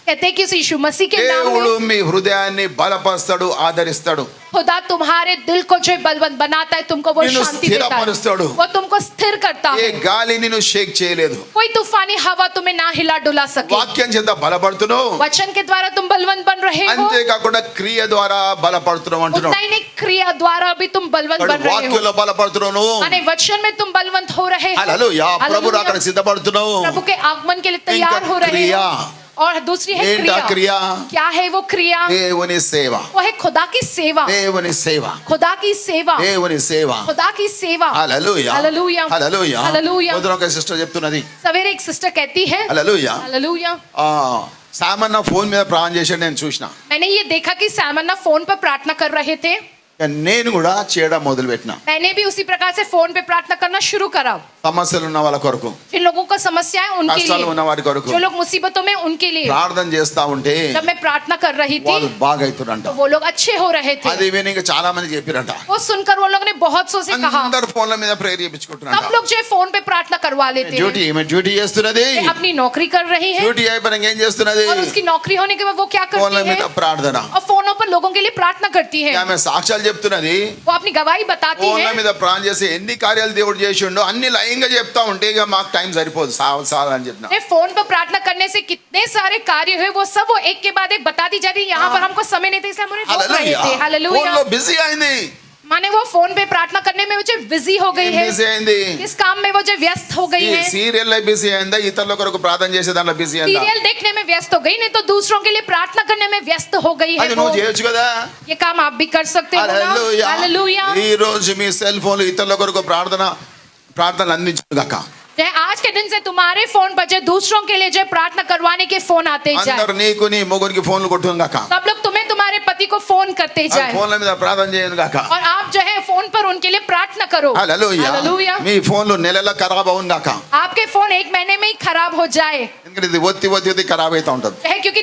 कहते हैं कि उस यीशु मसीह के नाम దేవుడు में మీ హృదయాన్ని బలపరుస్తాడు, ఆదరిస్తాడు, खुदा तुम्हारे दिल को जो बलवंत बनाता है, तुमको वो నిన్ను शांति देता है, స్థిరపరుస్తాడు. वो तुमको स्थिर करता ఏ है. గాలి నిన్ను షేక్ చేయలేదు. कोई तूफानी हवा तुम्हें ना हिला डुला सके. వాక్యం చేత బలపడుతున్నావు, वचन के द्वारा तुम बलवंत बन रहे हो. అంతేకాకుండా క్రియ ద్వారా బలపడుతున్నావు उतना అంటున్నావు. ही नहीं, क्रिया द्वारा भी तुम बलवंत बन रहे हो. వాక్యంలో బలపడుతున్నావు, माने वचन में तुम बलवंत हो रहे हो. హల్లెలూయా. ప్రభు हालेलुया. రాకడ సిద్ధపడుతున్నావు. प्रभु के आगमन के लिए ఇంకా तैयार हो रहे క్రియ, हो. और दूसरी है ఏంటా क्रिया. క్రియ? क्या है वो क्रिया? దేవుని సేవ, वो है खुदा की सेवा. దేవుని సేవ, खुदा की सेवा. దేవుని సేవ. खुदा की सेवा. హల్లెలూయా, హల్లెలూయా. హల్లెలూయా. హల్లెలూయా. పొద్దున ఒక సిస్టర్ చెప్తున్నది, सवेरे एक सिस्टर कहती है, హల్లెలూయా, हालेलुया, సామాన్య ఫోన్ మీద ప్రార్థన చేశాడు, నేను చూసిన. मैंने ये देखा कि सैमन्ना फोन पर प्रार्थना कर रहे थे. నేను కూడా చేయడం మొదలు పెట్టిన. मैंने भी उसी प्रकार से फोन पे प्रार्थना करना शुरू करा. సమస్యలు ఉన్న వాళ్ళ కొరకు, जिन लोगों को समस्या है उनके కష్టాలు ఉన్న लिए, వారి కొరకు जो लोग मुसीबतों में उनके लिए. ప్రార్థన చేస్తా ఉంటే जब मैं प्रार्थना कर रही थी వాళ్ళు బాగైతురంట. तो वो लोग अच्छे हो रहे అది थे. విని ఇంకా చాలా మంది చెప్పిరంట. वो सुनकर वो लोग ने बहुत सौ से कहा. అందరు ఫోన్ల మీద ప్రేయర్ చేయించుకుంటున్నారంట. सब लोग जो है फोन पे प्रार्थना करवा लेते డ్యూటీ हैं. ఈమె డ్యూటీ చేస్తున్నది, वे अपनी नौकरी कर रही है, డ్యూటీ అయిపోయినాక ఏం చేస్తున్నది? और उसकी नौकरी होने के बाद वो क्या ఫోన్ల करती మీద है, ప్రార్థన. और फोनों पर लोगों के लिए प्रार्थना करती है. ఆమె సాక్ష్యాలు చెప్తున్నది, वो अपनी गवाही बताती ఫోన్ల है. మీద ప్రార్థన చేసి ఎన్ని కార్యాలు దేవుడు చేసిండో అన్ని లయంగా చెప్తా ఉంటే ఇక మాకు టైం సరిపోదు, సాల్ అని చెప్పిన. ये फोन पर प्रार्थना करने से कितने सारे कार्य हुए, वो सब वो एक के बाद एक बताती जा रही है. यहाँ पर हमको समय नहीं था, इसलिए हम उन्हें रोक रहे హల్లెలూయా. थे. हालेलुया. ఫోన్లో బిజీ అయింది, माने वो फोन पे प्रार्थना करने में वो जो बिजी हो गई है, బిజీ అయింది. इस काम में वो जो व्यस्त हो गई ఈ है, సీరియల్ బిజీ అయిందా, ఇతరుల కొరకు ప్రార్థన చేసే దాంట్లో బిజీ అయిందా? सीरियल देखने में व्यस्त हो गई, नहीं तो दूसरों के लिए प्रार्थना करने में व्यस्त हो गई है. అది वो నువ్వు చేయొచ్చు కదా. ये काम आप भी कर सकते हो ना. హల్లెలూయా. हालेलुया. ఈ రోజు మీ సెల్ ఫోన్లు ఇతరుల కొరకు ప్రార్థనలు అందించుగాక. चाहे आज के दिन से तुम्हारे फोन पर जो दूसरों के लिए जो प्रार्थना करवाने के फोन आते जाए, అందరు నీకు నీ మొగునికి ఫోన్లు కొట్టుగాక. सब लोग तुम्हें तुम्हारे पति को फोन करते जाए, ఫోన్ల మీద ప్రార్థన చేయను గాక. और आप जो है फोन पर उनके लिए प्रार्थना करो. హల్లెలూయా. हालेलुया. మీ ఫోన్లు నెలల ఖరాబ్ అవును గాక. आपके फोन एक महीने में ही खराब हो जाए, ఎందుకంటే ఇది ఒత్తి ఖరాబ్ అవుతా ఉంటది. है क्योंकि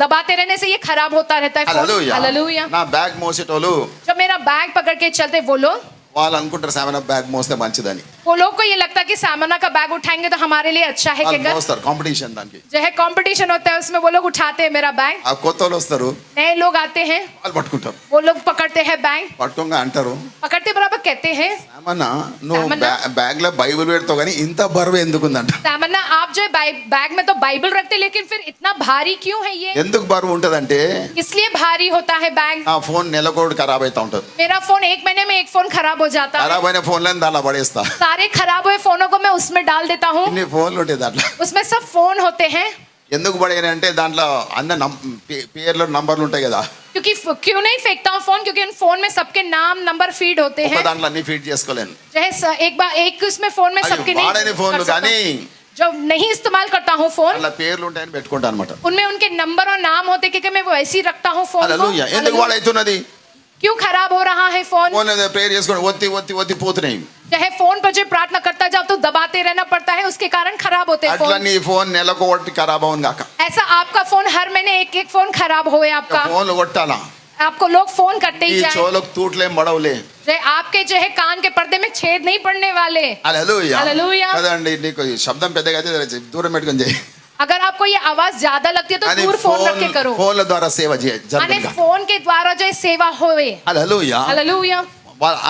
दबाते रहने से ये खराब होता रहता है फोन. హల్లెలూయా. हालेलुया. నా బ్యాగ్ మోసేటోళ్ళు जब मेरा बैग पकड़ के चलते वो लोग, వాళ్ళు అనుకుంటారు సామాన్య బ్యాగ్ మోస్తే మంచిదని. वो लोग को ये लगता है कि सामना का बैग उठाएंगे तो हमारे लिए अच्छा है. వాళ్ళు क्या మోస్తారు కాంపిటీషన్ దానికి. जो है कंपटीशन होता है उसमें वो लोग उठाते हैं मेरा बैग. ఆ కొత్త వాళ్ళు వస్తారు, नए लोग आते हैं, వాళ్ళు పట్టుకుంటారు. वो लोग पकड़ते हैं बैग, పట్టుకోగా అంటారు, पकड़ते बराबर कहते हैं, సామాన్య నువ్వు సామాన్య. బ్యాగ్ లో బైబిల్ పెడతావు కానీ ఇంత బరువు ఎందుకుందంట. सामना आप जो है बैग में तो बाइबल रखते लेकिन फिर इतना भारी क्यों है ये? ఎందుకు బరువు ఉంటదంటే इसलिए भारी होता है बैग. ఆ ఫోన్ నెలకోటి ఖరాబ్ అవుతా ఉంటది. मेरा फोन एक महीने में एक फोन खराब हो जाता है. ఖరాబ్ అయిన ఫోన్లను దాంట్లో పడేస్తా. सारे खराब हुए फोनों को मैं उसमें डाल देता हूँ. ఇన్ని ఫోన్లు ఉంటాయి దాంట్లో. उसमें सब फोन होते हैं. ఎందుకు పడేయని అంటే దాంట్లో అన్న పేర్లు నంబర్లు ఉంటాయి కదా. क्योंकि क्यों नहीं फेंकता हूँ फोन, क्योंकि उन फोन में सबके नाम नंबर फीड होते ఒక हैं. దాంట్లో అన్ని ఫీడ్ చేసుకోలేను. जो है एक बार एक उसमें फोन में అది सबके వాడని नहीं ఫోన్లు कर सकता కానీ हूँ. जब नहीं इस्तेमाल करता हूँ फोन, అలా పేర్లు ఉంటాయని పెట్టుకుంటా అనమాట. उनमें उनके नंबर और नाम होते हैं, क्योंकि मैं वो ऐसे ही रखता हूँ फोन को. హల్లెలూయా. ఎందుకు వాడైతున్నది? क्यों खराब हो रहा है फोन? ఫోన్ ప్రేయర్ చేసుకొని ఒత్తి పోతున్నాయి. चाहे फोन पर जो प्रार्थना करता जाओ तो दबाते रहना पड़ता है, उसके कारण खराब होते हैं అట్లా फोन. నీ ఫోన్ నెలకు ఒకటి ఖరాబ్ అవును కాక. ऐसा आपका फोन हर महीने एक एक फोन खराब होए आपका. ఫోన్లు కొట్టాలా. आपको लोग फोन करते ఈ ही जाए. చెవులకు తూట్లేం పడవలే. जो है आपके जो है कान के पर्दे में छेद नहीं पड़ने वाले. హల్లెలూయా. హల్లెలూయా. కదండి, నీకు ఈ శబ్దం పెద్దగా అయితే దూరం పెట్టుకొని చేయి. अगर आपको ये आवाज ज्यादा लगती है तो అని दूर फोन रख के करो. ఫోన్ల ద్వారా సేవ माने జరగదు. फोन के द्वारा जो है सेवा होए. హల్లెలూయా. हालेलुया.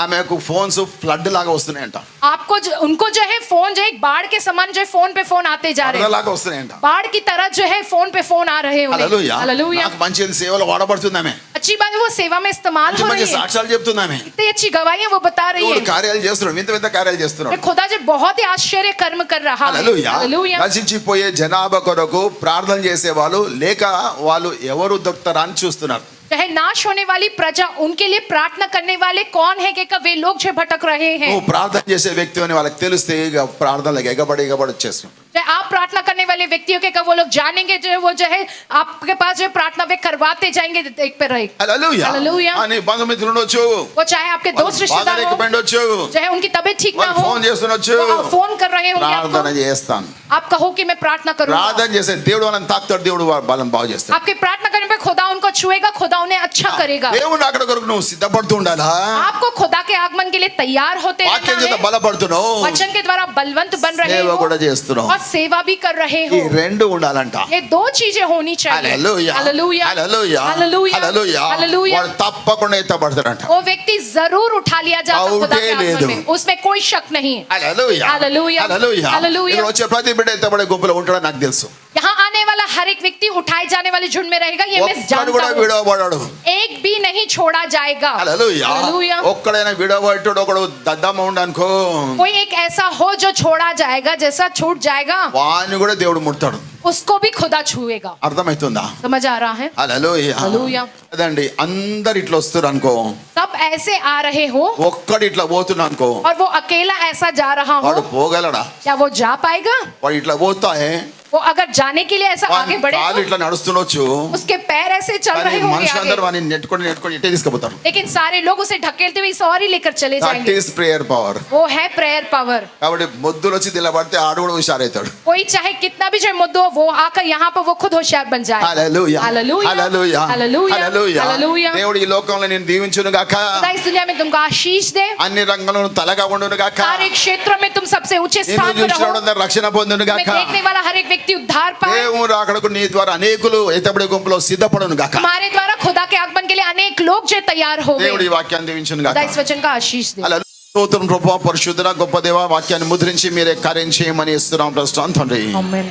ఆమెకు ఫోన్స్ ఫ్లడ్ లాగా వస్తున్నాయంట. आपको उनको जो है फोन जो है बाढ़ के समान जो है फोन पे फोन आते जा रहे हैं. లాగా వస్తున్నాయంట. बाढ़ की तरह जो है फोन पे फोन आ रहे हैं హల్లెలూయా. उन्हें. हालेलुया. నాకు మంచి సేవలో వాడబడుతుంది ఆమె. अच्छी बात है, वो सेवा में इस्तेमाल हो మంచి रही है. సాక్ష్యాలు చెప్తుంది ఆమె. इतनी अच्छी गवाहियां वो बता रही దేవుడు है. కార్యాలు చేస్తున్నాడు, వింత వింత కార్యాలు చేస్తున్నాడు. खुदा जो बहुत ही आश्चर्य कर्म कर रहा है. హల్లెలూయా. हालेलुया. నశించిపోయే జనాభా కొరకు ప్రార్థన చేసే వాళ్ళు లేక వాళ్ళు ఎవరు దొరుకుతారా అని చూస్తున్నారు. चाहे नाश होने वाली प्रजा, उनके लिए प्रार्थना करने वाले कौन है कि वे लोग जो भटक रहे हैं. నువ్వు ప్రార్థన చేసే వ్యక్తి అని వాళ్ళకి తెలిస్తే ఇక ప్రార్థనలకు ఎగబడి వచ్చేస్తున్నాడు. चाहे आप प्रार्थना करने वाले व्यक्तियों के वो लोग जानेंगे जो है वो जो है आपके पास जो है प्रार्थना वे करवाते जाएंगे एक पे एक. హల్లెలూయా. హల్లెలూయా. అని బంధుమిత్రులు ఉండొచ్చు, वो चाहे आपके दोस्त रिश्तेदार हो, ఉండొచ్చు, चाहे उनकी तबीयत ठीक ना వాళ్ళు हो, ఫోన్ చేస్తుండొచ్చు. वो फोन कर रहे होंगे ప్రార్థన आपको. చేస్తాను. आप कहो कि मैं प्रार्थना करूंगा. ప్రార్థన చేసే దేవుడు వాళ్ళని తాకుతాడు, దేవుడు బలం బాగు చేస్తాడు. आपके प्रार्थना करने पे खुदा उनको छुएगा, खुदा उन्हें अच्छा करेगा. దేవుడు అక్కడ కొరకు నువ్వు సిద్ధపడుతూ ఉండాలా. आपको खुदा के आगमन के लिए तैयार होते వాక్యం रहना చేత है. బలపడుతున్నావు, वचन के द्वारा बलवंत बन रहे సేవ हो కూడా చేస్తున్నావు. और साथ सेवा भी कर रहे ఈ हो। రెండు ఉండాలంట. ये दो चीजें होनी चाहिए। హల్లెలూయా hallelujah hallelujah hallelujah hallelujah. Hallelujah. వాడు తప్పకుండా ఎత్తబడతాడంట. वो व्यक्ति जरूर उठा लिया जाता खुदा के डाउटे आगमन లేదు. में, उसमें कोई शक नहीं। హల్లెలూయా హల్లెలూయా. హల్లెలూయా. హల్లెలూయా. ఇక్కడ వచ్చే ప్రతి బిడ్డ ఎత్తబడే గుంపులో ఉంటాడో నాకు తెలుసు. यहाँ आने वाला हर एक व्यक्ति उठाए जाने वाले झुंड में रहेगा, ये मैं ఒక్కడు जानता కూడా हूँ। విడవబడాడు. एक भी नहीं छोड़ा जाएगा। హల్లెలూయా. हालेलुया। ఒక్కడైనా విడవబడ్డాడు ఒకడు దద్దమ్మ ఉండనుకో, कोई एक ऐसा हो जो छोड़ा जाएगा, जैसा छूट जाएगा, వాని కూడా దేవుడు ముడతాడు. उसको भी खुदा छुएगा। అర్థమవుతుందా? समझ आ रहा है? హల్లెలూయా హల్లెలూయా. అదండి. అందరు ఇట్లా వస్తారు అనుకో, सब ऐसे आ रहे हो ఒక్కడు ఇట్లా పోతున్నా అనుకో, और वो अकेला ऐसा जा रहा వాడు हो, పోగలడా? क्या वो जा पाएगा? వాడు ఇట్లా పోతా वो अगर जाने के लिए ऐसा आगे కాలు बढ़ेगा, ఇట్లా నడుస్తుండొచ్చు, उसके पैर ऐसे चल కానీ रहे होंगे మనుషులందరూ आगे, వాడిని నెట్టుకొని ఇట్టే తీసుకుపోతారు. लेकिन सारे लोग उसे ढकेलते हुए सॉरी लेकर चले దట్ जाएंगे। Is prayer power. वो है प्रेयर पावर। కాబట్టి మొద్దులు వచ్చి నిలబడితే ఆడు కూడా హుషారవుతాడు. कोई चाहे कितना भी चाहे मुद्दो, वो आकर यहाँ पर वो खुद होशियार बन जाए। హల్లెలూయా hallelujah hallelujah hallelujah hallelujah. Hallelujah. దేవుడు ఈ లోకంలో నేను దీవించును గాక, खुदा इस दुनिया में तुमको आशीष दे, అన్ని రంగంలో తలగా ఉండును గాక, हर एक क्षेत्र में तुम सबसे ऊंचे నిన్ను स्थान पर रहो, చూసినవాడు రక్షణ పొందును तुम्हें గాక. देखने वाला हर एक व्यक्ति उद्धार पाए, దేవుడు రాకడకు నీ ద్వారా అనేకులు ఎత్తబడే గుంపులో సిద్ధపడును గాక. तुम्हारे द्वारा खुदा के आगमन के लिए अनेक लोग जो तैयार हो దేవుడి गए। వాక్యాన్ని దీవించును खुदा గాక. इस वचन का आशीष दे। హల్లెలూయా. స్తోత్రం ప్రభువా, పరిశుద్ధుడా, గొప్ప దేవా, వాక్యాన్ని ముద్రించి మీరే కార్యం చేయమని ఇస్తున్నాం ప్రస్తుతం తండ్రి. आमीन।